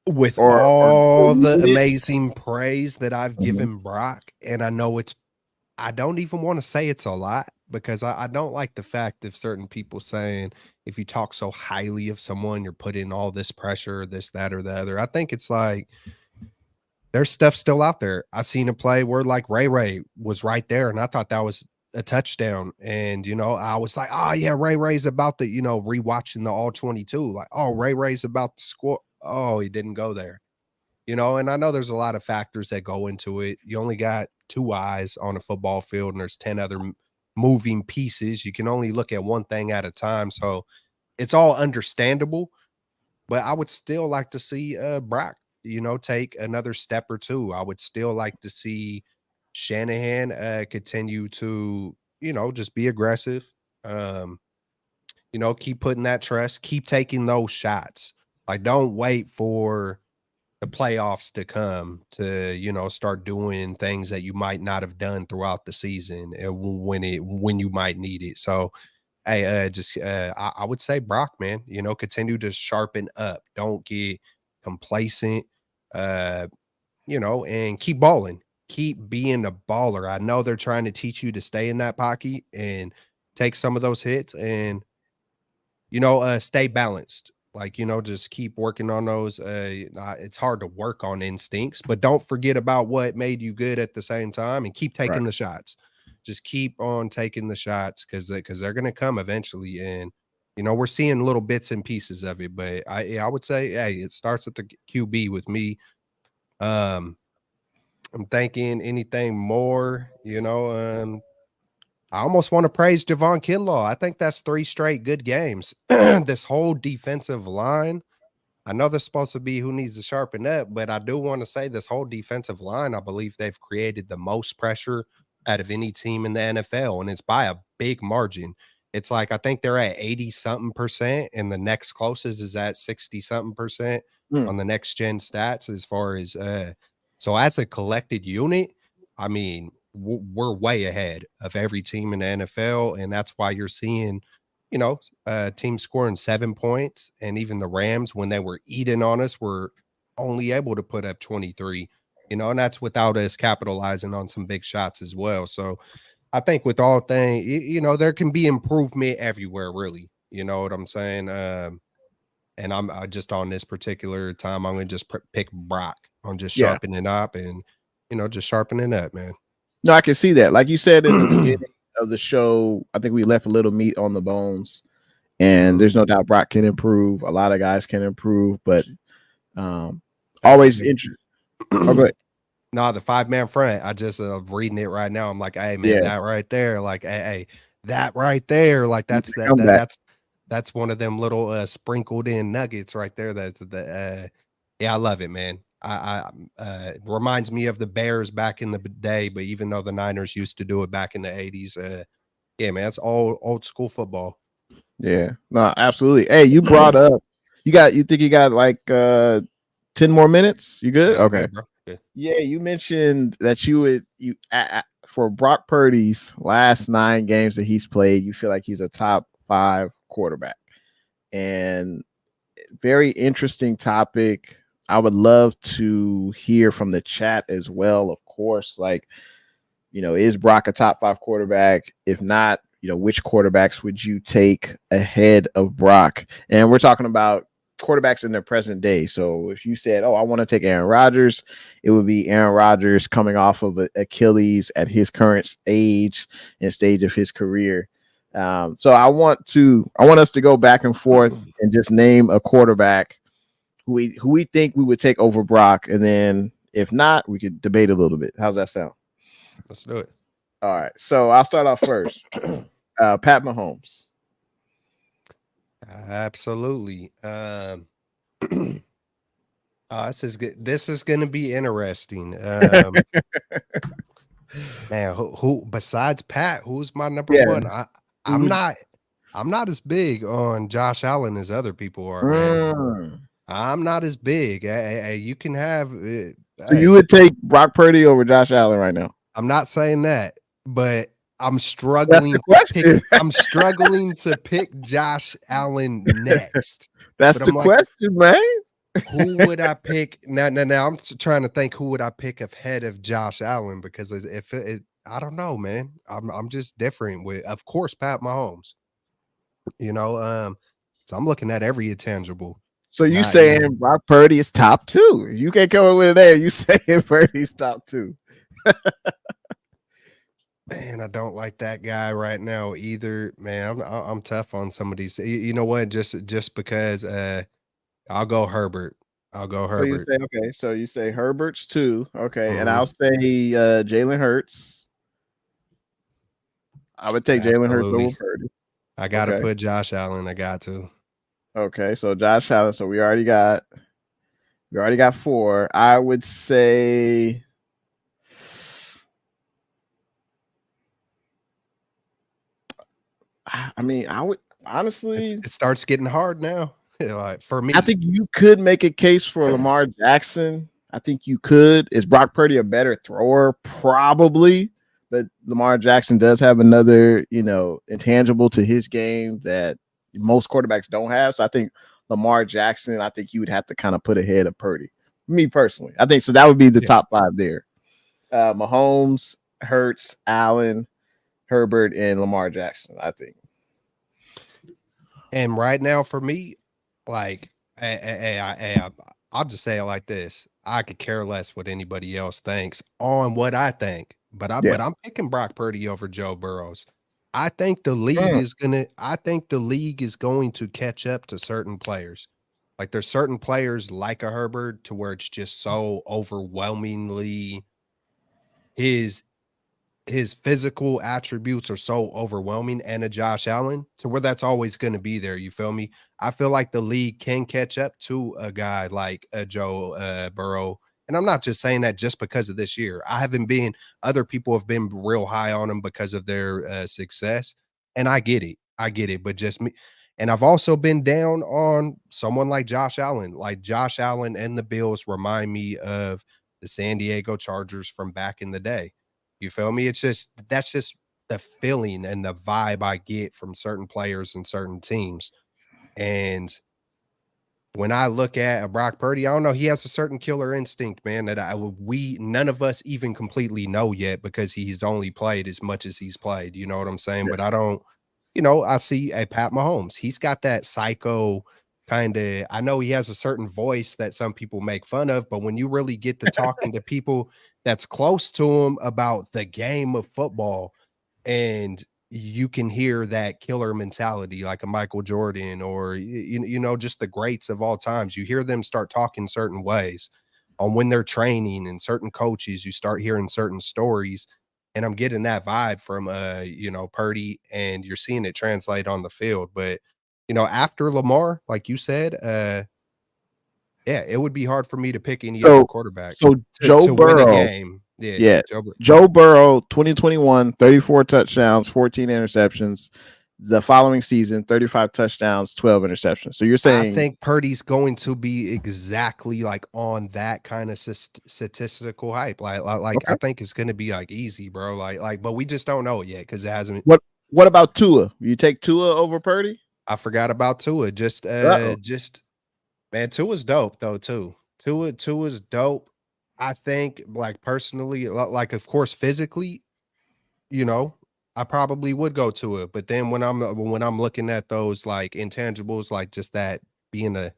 with Or all you the did? amazing praise that I've given Brock, and I don't even want to say it's a lot because I don't like the fact of certain people saying if you talk so highly of someone, you're putting all this pressure, this, that, or the other. I think it's like there's stuff still out there. I seen a play where like Ray was right there, and I thought that was a touchdown. And I was like, oh yeah, Ray's about to, rewatching the all 22. Like, oh, Ray's about to score. Oh, he didn't go there. And I know there's a lot of factors that go into it. You only got two eyes on a football field, and there's 10 other moving pieces. You can only look at one thing at a time. So it's all understandable, but I would still like to see Brock, take another step or two. I would still like to see Shanahan continue to, just be aggressive. Um, keep putting that trust, keep taking those shots. Like, don't wait for the playoffs to come to, start doing things that you might not have done throughout the season when you might need it. So I would say Brock, man, continue to sharpen up. Don't get complacent, uh, and keep balling. Keep being a baller. I know they're trying to teach you to stay in that pocket and take some of those hits and stay balanced. Like, just keep working on those. It's hard to work on instincts, but don't forget about what made you good at the same time and keep taking Right. the shots. Just keep on taking the shots because they're going to come eventually. And, we're seeing little bits and pieces of it, but I would say, hey, it starts at the QB with me. I'm thinking anything more, I almost want to praise Javon Kinlaw. I think that's 3 straight good games. This whole defensive line, I know they're supposed to be who needs to sharpen up, but I do want to say this whole defensive line, I believe they've created the most pressure out of any team in the NFL, and it's by a big margin. It's like I think they're at 80 something percent, and the next closest is at 60 something percent Hmm. on the next gen stats as far as so as a collected unit, I mean, we're way ahead of every team in the NFL, and that's why you're seeing, teams scoring 7 points, and even the Rams, when they were eating on us, were only able to put up 23. And that's without us capitalizing on some big shots as well. So I think with all things, there can be improvement everywhere, really. You know what I'm saying? And I'm just on this particular time, I'm gonna just pick Brock on just Yeah. sharpening up and just sharpening up, man. No, I can see that. Like you said in the beginning of the show, I think we left a little meat on the bones, and there's no doubt Brock can improve. A lot of guys can improve, but always interesting. Oh, go ahead. No, the 5-man front. I just reading it right now. I'm like, hey man, Yeah. that right there, like, hey, that right there, like that's Comeback. that's one of them little sprinkled in nuggets right there. That's the yeah, I love it, man. It reminds me of the Bears back in the day, but even though the Niners used to do it back in the 80s, yeah, man, it's old school football. Yeah, no, absolutely. Hey, you brought up you think you got like 10 more minutes? You good? Yeah, I'm Okay. good, bro. Good. Yeah, you mentioned that for Brock Purdy's last 9 games that he's played, you feel like he's a top 5 quarterback. And very interesting topic. I would love to hear from the chat as well. Of course, like, is Brock a top 5 quarterback? If not, which quarterbacks would you take ahead of Brock? And we're talking about quarterbacks in their present day. So if you said, "Oh, I want to take Aaron Rodgers," it would be Aaron Rodgers coming off of Achilles at his current age and stage of his career. So I want us to go back and forth and just name a quarterback who we think we would take over Brock, and then if not, we could debate a little bit. How's that sound? Let's do it. All right. So I'll start off first. Pat Mahomes. Absolutely. This is good. This is going to be interesting. Man, who besides Pat, who's my number Yeah. one? I'm Mhm. not. I'm not as big on Josh Allen as other people are, man. Mm. I'm not as big. Hey, you can have. So you Hey, would take Brock Purdy over Josh Allen right now? I'm not saying that, but I'm That's the struggling to pick. question. I'm struggling to pick Josh Allen next. That's But the I'm like, question, man. who would I pick? Now, I'm trying to think who would I pick ahead of Josh Allen because if I don't know, man. I'm just different with, of course, Pat Mahomes. You know, so I'm looking at every intangible. So you Not, you know, saying Brock Purdy is top 2? You can't come up with it there. You saying Purdy's top 2? man, I don't like that guy right now either. Man, I'm tough on some of these. You know what? Just because I'll go Herbert. I'll go So you Herbert. say okay. So you say Herbert's 2, okay, and Mhm. I'll say Jalen Hurts. I would take Jalen Hurts over Absolutely. Purdy. I gotta Okay, put Josh Allen. I got to. okay. So Josh Allen. So we already got 4. I would say. I mean, I would honestly. It starts getting hard now. Like for I me. think you could make a case for Lamar Jackson. I think you could. Is Brock Purdy a better thrower? Probably. But Lamar Jackson does have another, intangible to his game that most quarterbacks don't have. So I think Lamar Jackson, I think you would have to kind of put ahead of Purdy. Me personally. I think so. That would be the Yeah. top 5 there. Mahomes, Hurts, Allen, Herbert, and Lamar Jackson, I think. And right now for me, like, I'll just say it like this. I could care less what anybody else thinks on what I think, but Yeah. I'm picking Brock Purdy over Joe Burrows. I think the league Mm. is going to catch up to certain players. Like there's certain players like a Herbert to where it's just so overwhelmingly his his physical attributes are so overwhelming, and a Josh Allen to where that's always going to be there. You feel me? I feel like the league can catch up to a guy like a Joe Burrow. And I'm not just saying that just because of this year. I haven't been, other people have been real high on him because of their success. And I get it. I get it. But just me. And I've also been down on someone like Josh Allen. Like Josh Allen and the Bills remind me of the San Diego Chargers from back in the day. You feel me? It's just that's just the feeling and the vibe I get from certain players and certain teams. And when I look at a Brock Purdy, I don't know, he has a certain killer instinct, man, that we none of us even completely know yet because he's only played as much as he's played. You know what I'm saying? Yeah. But I don't, I see a Pat Mahomes. He's got that psycho kind of. I know he has a certain voice that some people make fun of, but when you really get to talking to people that's close to him about the game of football, and you can hear that killer mentality like a Michael Jordan or just the greats of all times. You hear them start talking certain ways on when they're training and certain coaches, you start hearing certain stories. And I'm getting that vibe from Purdy, and you're seeing it translate on the field. But after Lamar, like you said, yeah, it would be hard for me to pick any other So quarterback so to, Joe to win a Burrow, game. Yeah, yeah. Joe Bur Joe Burrow, 2021, 34 touchdowns, 14 interceptions. The following season, 35 touchdowns, 12 interceptions. So you're I saying, think Purdy's going to be exactly like on that kind of statistical hype. Like I okay. think it's going to be like easy, bro. But we just don't know it yet because it hasn't. What about Tua? You take Tua over Purdy? I forgot about Tua. Uh-oh. Just man, Tua's dope though too. Tua's dope. I think like personally, like of course physically, you know, I probably would go to it. But then when I'm looking at those like intangibles, like just that being a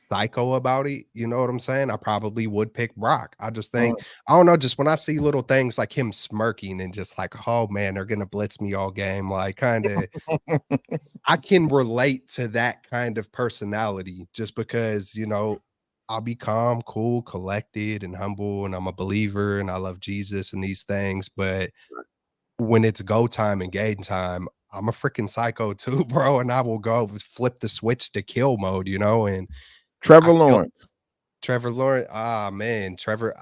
psycho about it, you know what I'm saying? I probably would pick Brock. I just think, I don't know, just when I see little things like him smirking and just like, oh man, they're gonna blitz me all game, like kind of I can relate to that kind of personality just because, I'll be calm, cool, collected, and humble, and I'm a believer and I love Jesus and these things. But when it's go time and game time, I'm a freaking psycho too, bro, and I will go flip the switch to kill mode, and I Trevor feel Lawrence. Trevor Lawrence. Ah, man, Trevor.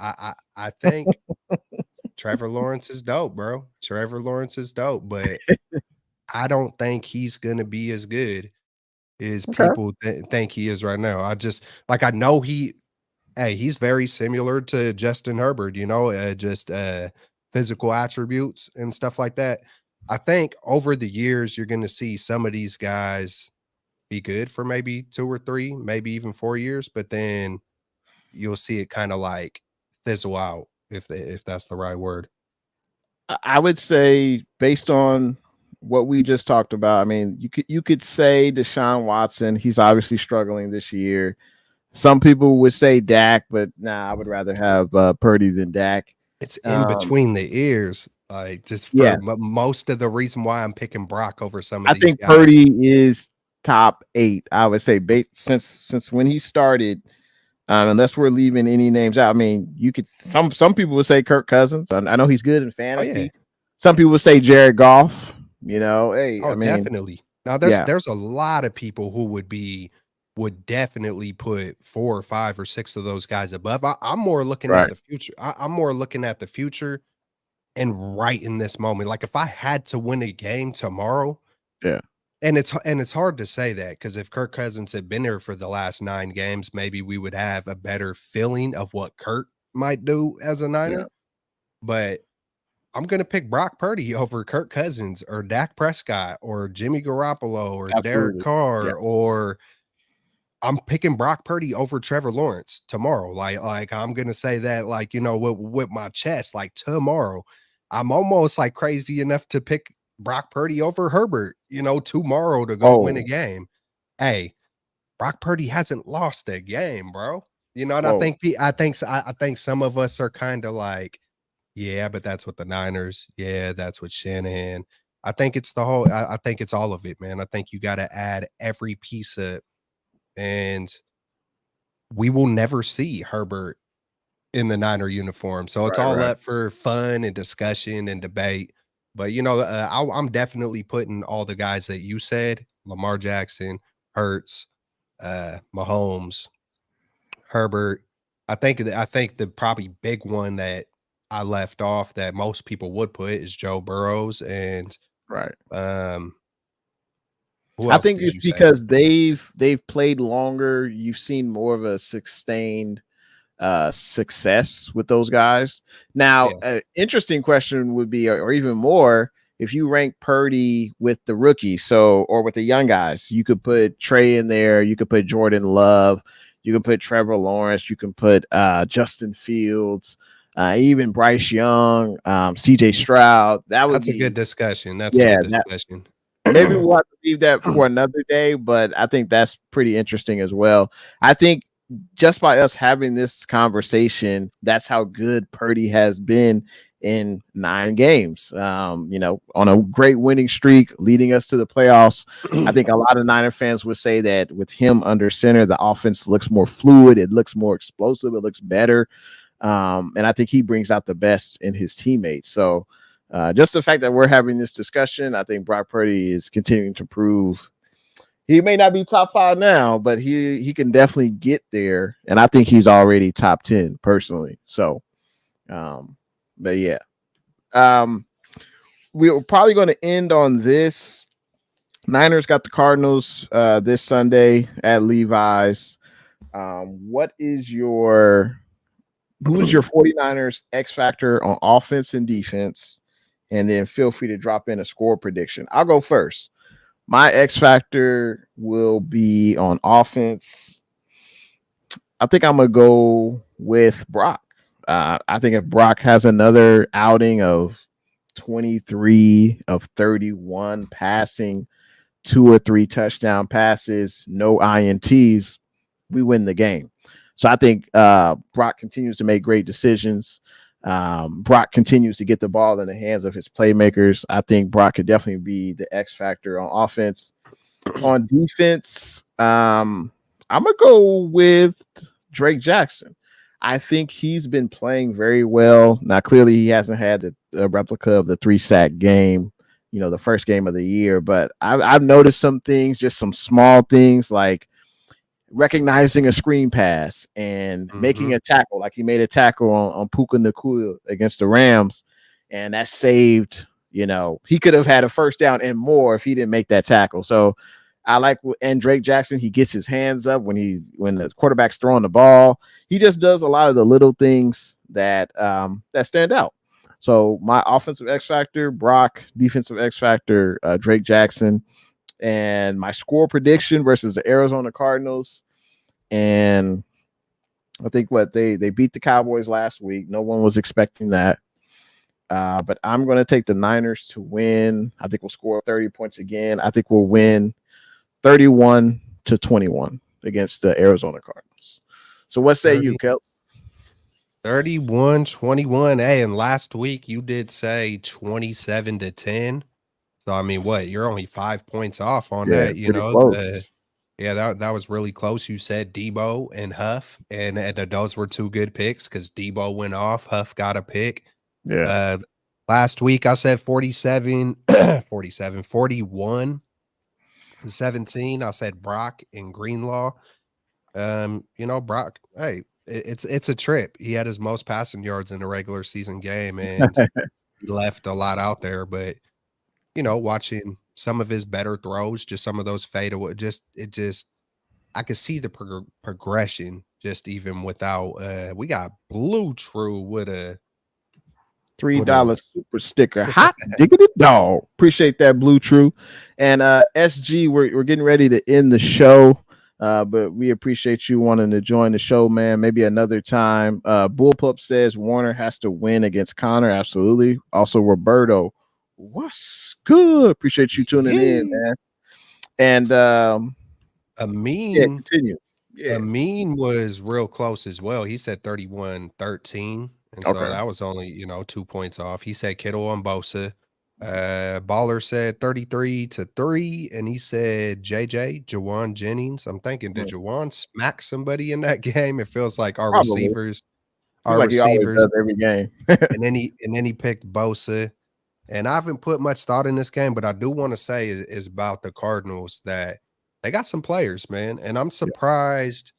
I think Trevor Lawrence is dope, bro. Trevor Lawrence is dope, but I don't think he's gonna be as good as Okay. people think he is right now. I just I know he's very similar to Justin Herbert, just physical attributes and stuff like that. I think over the years you're gonna see some of these guys be good for maybe 2 or 3, maybe even 4 years, but then you'll see it kinda fizzle out if that's the right word. I would say based on what we just talked about, I mean, you could say Deshaun Watson, he's obviously struggling this year. Some people would say Dak, but nah, I would rather have Purdy than Dak. It's in between the ears, just Yeah, for most of the reason why I'm picking Brock over some of I these think guys. Purdy is top 8. I would say since when he started, unless we're leaving any names out. I mean, you could some people would say Kirk Cousins. I know he's good in Oh, yeah. fantasy. Some people would say Jared Goff. Hey, Oh, I mean, definitely. Now yeah, there's a lot of people who would definitely put 4 or 5 or 6 of those guys above. I'm more looking at right, the future. I'm more looking at the future and right in this moment. Like, if I had to win a game tomorrow, yeah, and it's hard to say that because if Kirk Cousins had been there for the last 9 games, maybe we would have a better feeling of what Kirk might do as a yeah. Niner. But I'm gonna pick Brock Purdy over Kirk Cousins or Dak Prescott or Jimmy Garoppolo or Derek Absolutely. Yeah. Carr, or I'm picking Brock Purdy over Trevor Lawrence tomorrow. I'm gonna say that with my chest, tomorrow. I'm almost crazy enough to pick Brock Purdy over Herbert, tomorrow to go win a Oh, game. Hey, Brock Purdy hasn't lost a game, bro. And I whoa. think I think some of us are kind of like, yeah, but that's what the Niners. Yeah, that's what Shanahan. I think it's the whole. I think it's all of it, man. I think you got to add every piece up, and we will never see Herbert in the Niner uniform. So it's Right, all right. up for fun and discussion and debate. But I'm definitely putting all the guys that you said: Lamar Jackson, Hurts, Mahomes, Herbert. I think the probably big one that I left off that most people would put is Joe Burrows and, Right. um, who I else think did it's you say? because they've played longer. You've seen more of a sustained success with those guys. Now, Yeah. interesting question would be, or even more, if you rank Purdy with the rookies, or with the young guys, you could put Trey in there, you could put Jordan Love, you can put Trevor Lawrence, you can put Justin Fields, even Bryce Young, CJ Stroud. That would That's a good be, discussion. That's a yeah, good that discussion. maybe we'll have to leave that for another day, but I think that's pretty interesting as well. I think just by us having this conversation, that's how good Purdy has been in 9 games. On a great winning streak leading us to the playoffs. I think a lot of Niner fans would say that with him under center, the offense looks more fluid, it looks more explosive, it looks better. And I think he brings out the best in his teammates. So just the fact that we're having this discussion, I think Brock Purdy is continuing to prove he may not be top 5 now, but he can definitely get there. And I think he's already top 10 personally. So, but yeah, we're probably going to end on this. Niners got the Cardinals this Sunday at Levi's. Who is your 49ers X factor on offense and defense? And then feel free to drop in a score prediction. I'll go first. My X factor will be on offense. I think I'm going to go with Brock. I think if Brock has another outing of 23 of 31 passing, 2 or 3 touchdown passes, no INTs, we win the game. So I think Brock continues to make great decisions. Brock continues to get the ball in the hands of his playmakers. I think Brock could definitely be the X factor on offense. On defense, I'm going to go with Drake Jackson. I think he's been playing very well. Now, clearly, he hasn't had the replica of the 3-sack game, the first game of the year. But I've noticed some things, just some small things like recognizing a screen pass and making a tackle. Like he made a tackle on Puka Nacua against the Rams, and that saved. He could have had a first down and more if he didn't make that tackle. So I like, and Drake Jackson, he gets his hands up when the quarterback's throwing the ball. He just does a lot of the little things that stand out. So my offensive X factor, Brock; defensive X factor, Drake Jackson; and my score prediction versus the Arizona Cardinals. And I think they beat the Cowboys last week. No one was expecting that. But I'm going to take the Niners to win. I think we'll score 30 points again. I think we'll win 31-21 against the Arizona Cardinals. So what say you, Kel? 31-21. Hey, and last week you did say 27-10. So I mean, what? You're only 5 points off on that, Close. Yeah, that was really close. You said Debo and Huff, and those were two good picks because Debo went off, Huff got a pick. Yeah. Last week I said 41-17. I said Brock and Greenlaw. Brock, hey, it's a trip. He had his most passing yards in a regular season game, and he left a lot out there. But watching some of his better throws, just some of those fadeaway, I could see the progression. Just even without, we got Blue True with a $3 super sticker. Hot diggity dog. Appreciate that, Blue True. And SG, we're getting ready to end the show. But we appreciate you wanting to join the show, man. Maybe another time. Bullpup says Warner has to win against Connor. Absolutely. Also, Roberto, what's good? Appreciate you tuning in, man. And Amin, continue. Yeah. Amin was real close as well. He said 31-13. And so that was only, 2 points off. He said Kittle on Bosa. Baller said 33-3, and he said Jawan Jennings. I'm thinking, did Jawan smack somebody in that game? It feels like our receivers, he always does every game. and then he picked Bosa. And I haven't put much thought in this game, but I do want to say is about the Cardinals that they got some players, man. And I'm surprised.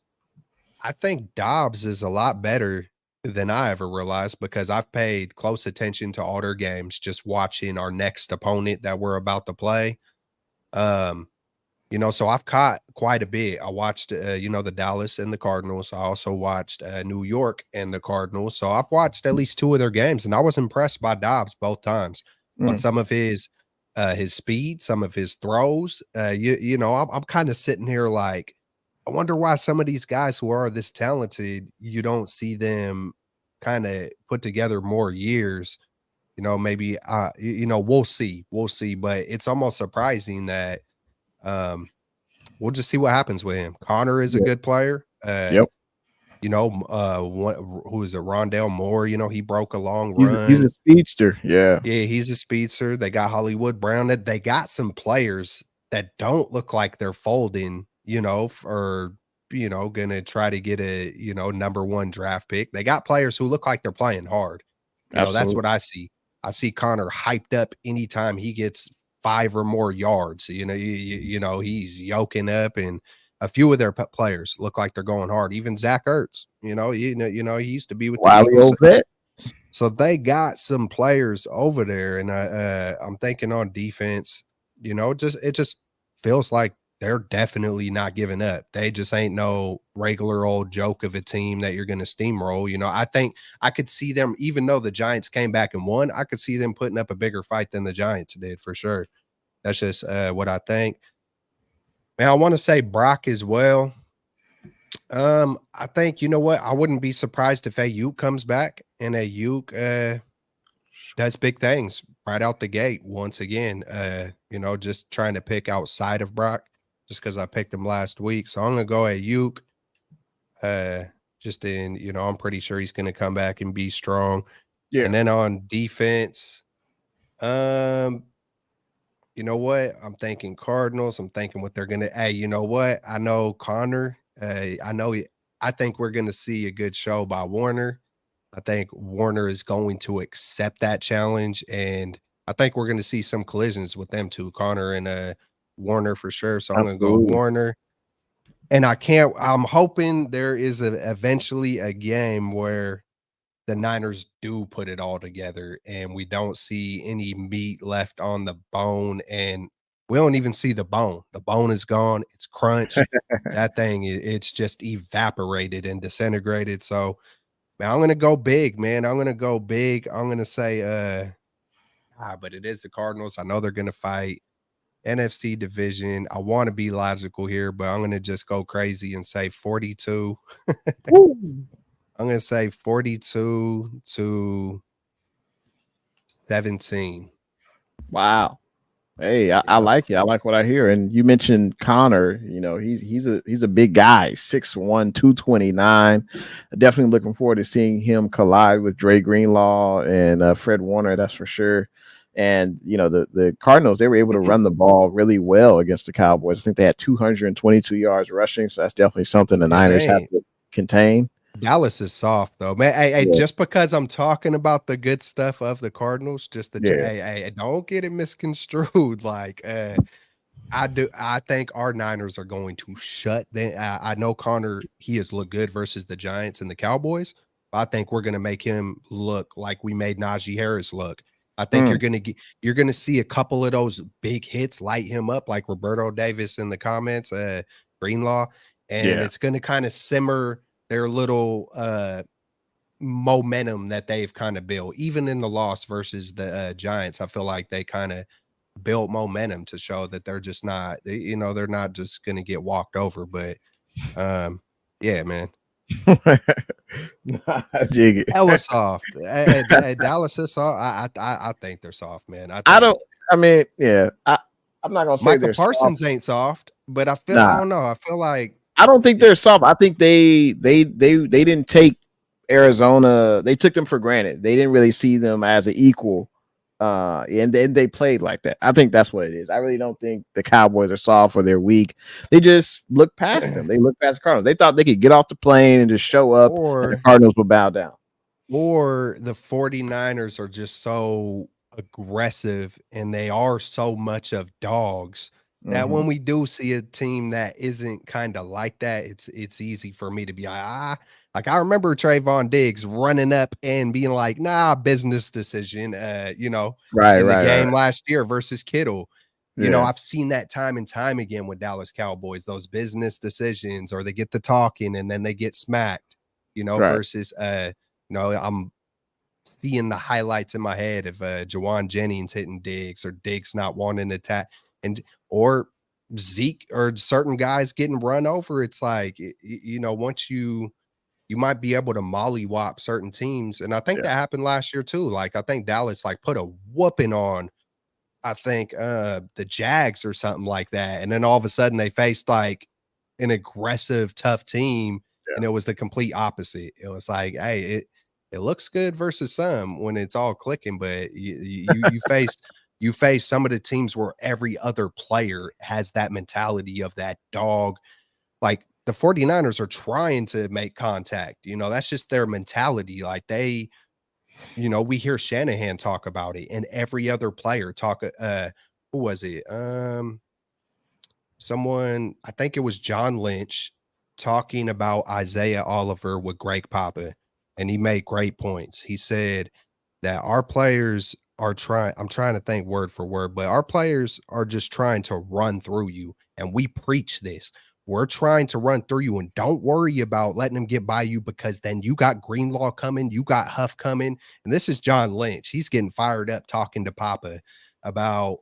I think Dobbs is a lot better than I ever realized because I've paid close attention to all their games, just watching our next opponent that we're about to play. So I've caught quite a bit. I watched, the Dallas and the Cardinals. I also watched New York and the Cardinals. So I've watched at least 2 of their games, and I was impressed by Dobbs both times on some of his speed, some of his throws. I'm kind of sitting here like, I wonder why some of these guys who are this talented, you don't see them kind of put together more years. Maybe we'll see. But it's almost surprising that we'll just see what happens with him. Connor is a good player. Who is it? Rondale Moore. He broke a long run. He's a speedster. Yeah, he's a speedster. They got Hollywood Brown. That they got some players that don't look like they're folding. Or gonna try to get a number 1 draft pick. They got players who look like they're playing hard. That's what I see. I see Connor hyped up anytime he gets 5 or more yards. He's yoking up, and a few of their players look like they're going hard. Even Zach Ertz, he used to be with the Eagles. So they got some players over there, and I'm thinking on defense. It just feels like they're definitely not giving up. They just ain't no regular old joke of a team that you're going to steamroll. I think I could see them, even though the Giants came back and won, I could see them putting up a bigger fight than the Giants did for sure. That's just what I think. Man, I want to say Brock as well. I think, I wouldn't be surprised if Ayuk comes back and Ayuk does big things right out the gate once again. Just trying to pick outside of Brock just because I picked him last week. So I'm going to go Ayuk. I'm pretty sure he's going to come back and be strong. Yeah. And then on defense, you know what? I'm thinking Cardinals. I'm thinking what they're going to – hey, you know what? I know Connor. I know I think we're gonna see a good show by Warner. I think Warner is going to accept that challenge, and I think we're gonna see some collisions with them too, Connor and, Warner for sure, so I'm gonna go Absolutely. Warner. And I'm hoping there is eventually a game where the Niners do put it all together and we don't see any meat left on the bone, and we don't even see the bone. The bone is gone, it's crunched. That thing, it's just evaporated and disintegrated. So, man, I'm gonna go big, man. I'm gonna go big. I'm gonna say, but it is the Cardinals. I know they're gonna fight. NFC division. I want to be logical here, but I'm gonna just go crazy and say 42. Woo. I'm gonna say 42 to 17. Wow. Hey, I Yep. like it. I like what I hear. And you mentioned Connor. You know, he's a big guy, 6'1", 229. Definitely looking forward to seeing him collide with Dre Greenlaw and Fred Warner. That's for sure. And you know, the Cardinals, they were able to run the ball really well against the Cowboys. I think they had 222 yards rushing. So that's definitely something the Yeah, Niners have they to contain. Dallas is soft though, man. Hey, Yeah. just because I'm talking about the good stuff of the Cardinals, just the Yeah. hey, don't get it misconstrued. Like, I think our Niners are going to shut them. I know Connor, he has looked good versus the Giants and the Cowboys. I think we're gonna make him look like we made Najee Harris look. I think Mm, you're gonna see a couple of those big hits light him up, like Roberto Davis in the comments, Greenlaw, and yeah. it's gonna kind of simmer their little momentum that they've kind of built. Even in the loss versus the Giants, I feel like they kind of built momentum to show that they're just not, they're not just gonna get walked over. But yeah, man. I dig it. Hella soft. Dallas is soft. I think they're soft, man. I I think don't. I mean, yeah. I'm not gonna say Michael they're soft. Parsons ain't soft, but I Nah, don't know. I feel like I don't think it, they're soft. I think they didn't take Arizona. They took them for granted. They didn't really see them as an equal. And then they played like that. I think that's what it is. I really don't think the Cowboys are soft or they're weak. They just look past them. They look past the Cardinals. They thought they could get off the plane and just show up, and the or Cardinals would bow down. or the 49ers are just so aggressive and they are so much of dogs that Mm-hmm. when we do see a team that isn't kind of like that, it's easy for me to be like I remember Trayvon Diggs running up and being like, nah, business decision, Right, in the right, right. game last year versus Kittle. Yeah, I've seen that time and time again with Dallas Cowboys, those business decisions, or they get the talking and then they get smacked, right. versus I'm seeing the highlights in my head of Jawan Jennings hitting Diggs or Diggs not wanting to tap and or Zeke or certain guys getting run over. It's like once you might be able to mollywop certain teams. And I think Yeah, that happened last year too. Like I think Dallas like put a whooping on I think the Jags or something like that. And then all of a sudden they faced like an aggressive, tough team, yeah. and it was the complete opposite. It was like, hey, it looks good versus some when it's all clicking, but you face some of the teams where every other player has that mentality of that dog. Like the 49ers are trying to make contact. That's just their mentality. Like we hear Shanahan talk about it and every other player talk who was it? Someone, I think it was John Lynch talking about Isaiah Oliver with Greg Papa, and he made great points. He said that our players are trying, I'm trying to think word for word, but our players are just trying to run through you. And we preach this. We're trying to run through you and don't worry about letting them get by you because then you got Greenlaw coming, you got Huff coming. And this is John Lynch. He's getting fired up talking to Papa about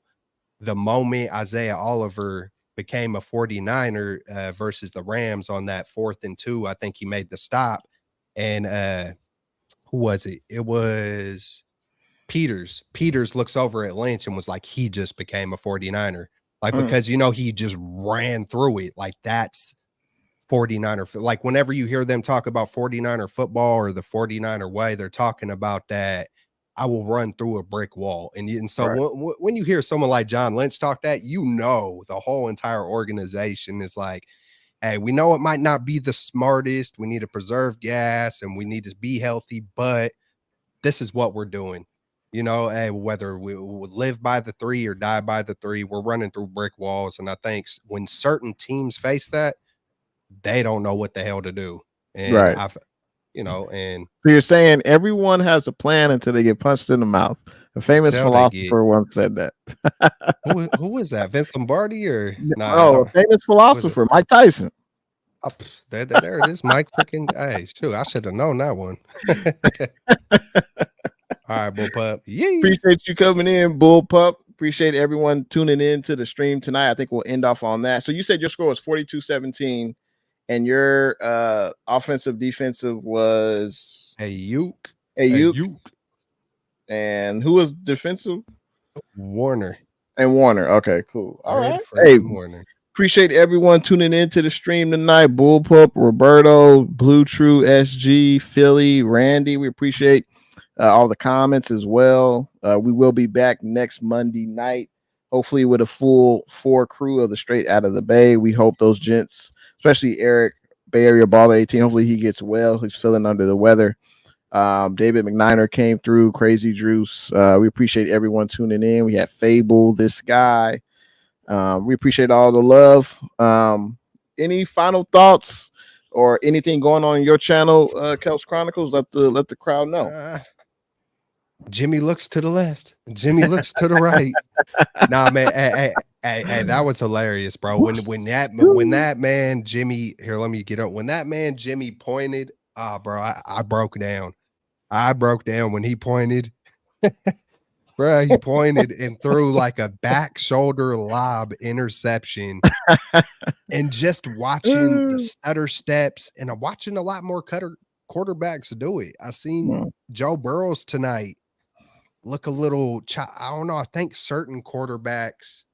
the moment Isaiah Oliver became a 49er versus the Rams on that 4th and 2. I think he made the stop. And who was it? It was Peters. Peters looks over at Lynch and was like, he just became a 49er. Like, Mm, because, he just ran through it. Like, that's 49er. Like, whenever you hear them talk about 49er football or the 49er way, they're talking about that. I will run through a brick wall. And so right. when you hear someone like John Lynch talk that, the whole entire organization is like, hey, we know it might not be the smartest. We need to preserve gas and we need to be healthy, but this is what we're doing. You know, hey, whether we live by the 3 or die by the 3, we're running through brick walls. And I think when certain teams face that, they don't know what the hell to do. And Right. I've, and So you're saying everyone has a plan until they get punched in the mouth. A famous until they get, philosopher once said that. who was that? Vince Lombardi or no? I Oh, a don't. famous philosopher, Mike Tyson. Oh, there it is, Mike. Freaking, hey, true. I should have known that one. All right, Bullpup. Yeah. Appreciate you coming in, Bullpup. Appreciate everyone tuning in to the stream tonight. I think we'll end off on that. So you said your score was 42-17, and your offensive defensive was Ayuk. And who was defensive? Warner. And Warner. Okay, cool. All right. Hey, Warner. Appreciate everyone tuning in to the stream tonight. Bullpup, Roberto, Blue True, SG, Philly, Randy. We appreciate all the comments as well. We will be back next Monday night, hopefully with a full 4 crew of the Straight Out of the Bay. We hope those gents, especially Eric, Bay Area Baller 18, hopefully he gets well. He's feeling under the weather. David McNiner came through, Crazy Juice. We appreciate everyone tuning in. We had Fable, this guy. We appreciate all the love. Any final thoughts or anything going on in your channel, Kelps Chronicles? Let the crowd know. Jimmy looks to the left. Jimmy looks to the right. Nah, man. Hey, that was hilarious, bro. When that man Jimmy, here, let me get up. When that man Jimmy pointed, bro, I broke down. I broke down when he pointed. Bro, he pointed and threw like a back shoulder lob interception. And just watching the stutter steps, and I'm watching a lot more quarterbacks do it. I seen Joe Burrows tonight look a little, I don't know. I think certain quarterbacks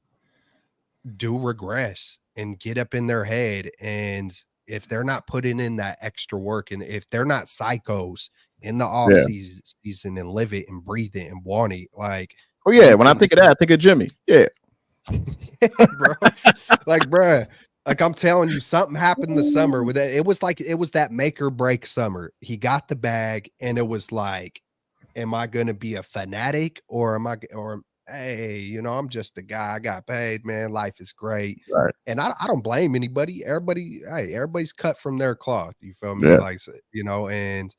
do regress and get up in their head. And if they're not putting in that extra work, and if they're not psychos in the off season and live it and breathe it and want it, like, oh yeah, when I think of that, I think of Jimmy. Yeah. Bro. Bro, like I'm telling you, something happened this summer with it. It was that make or break summer. He got the bag, and it was like, am I gonna be a fanatic, or hey, I'm just a guy. I got paid, man. Life is great. Right. And I don't blame anybody. Everybody's cut from their cloth. You feel me? Yeah. Like, and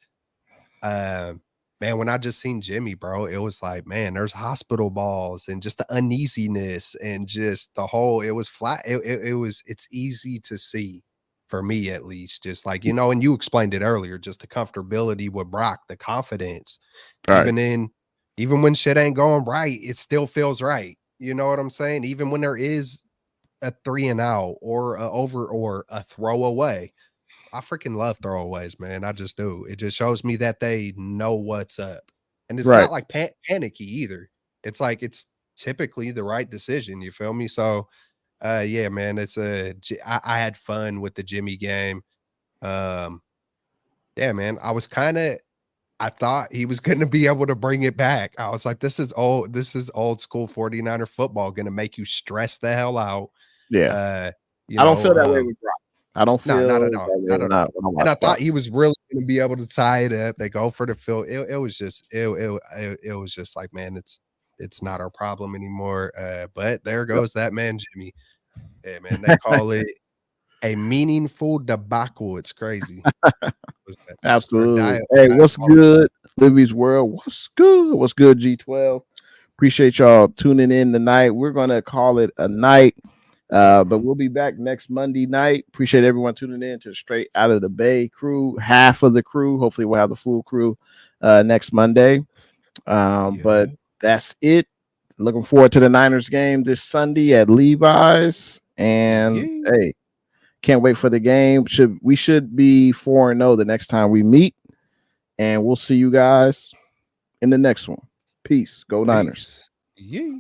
man, when I just seen Jimmy, bro, it was like, man, there's hospital balls and just the uneasiness and just the whole, it was flat. It's easy to see for me, at least, just like, and you explained it earlier, just the comfortability with Brock, the confidence, right. even when shit ain't going right, it still feels right. You know what I'm saying? Even when there is a 3 and out or a over or a throwaway. I freaking love throwaways, man. I just do. It just shows me that they know what's up. And it's not like panicky either. It's like, it's typically the right decision. You feel me? So, yeah, man, I had fun with the Jimmy game. Yeah, man, I thought he was going to be able to bring it back. I was like, this is old school 49er football, going to make you stress the hell out. Yeah. I don't feel that way with Brock. I don't feel not at all. Not at all. And I thought he was really going to be able to tie it up. They go for the field. It was just like, man, it's not our problem anymore. But there goes that man, Jimmy. Yeah, man, they call it a meaningful debacle. It's crazy. Absolutely. Hey, what's good, Libby's World? What's good? What's good, G12? Appreciate y'all tuning in tonight. We're gonna call it a night. But we'll be back next Monday night. Appreciate everyone tuning in to Straight Out of the Bay crew, half of the crew. Hopefully we'll have the full crew next Monday. But that's it. Looking forward to the Niners game this Sunday at Levi's. And hey, can't wait for the game. We should be 4-0 the next time we meet. And we'll see you guys in the next one. Peace. Go Niners. Yeah.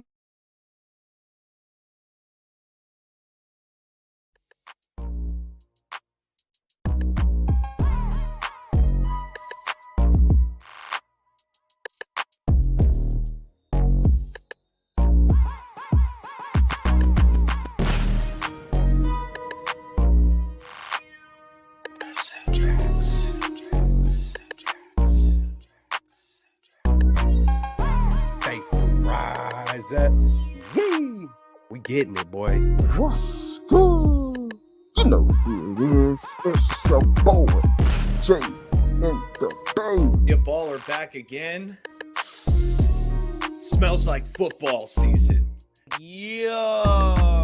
Rise up. Yee. We getting it, boy. What's good? You know who it is. It's your boy, Jay in the Bay. Your baller back again. Smells like football season. Yo.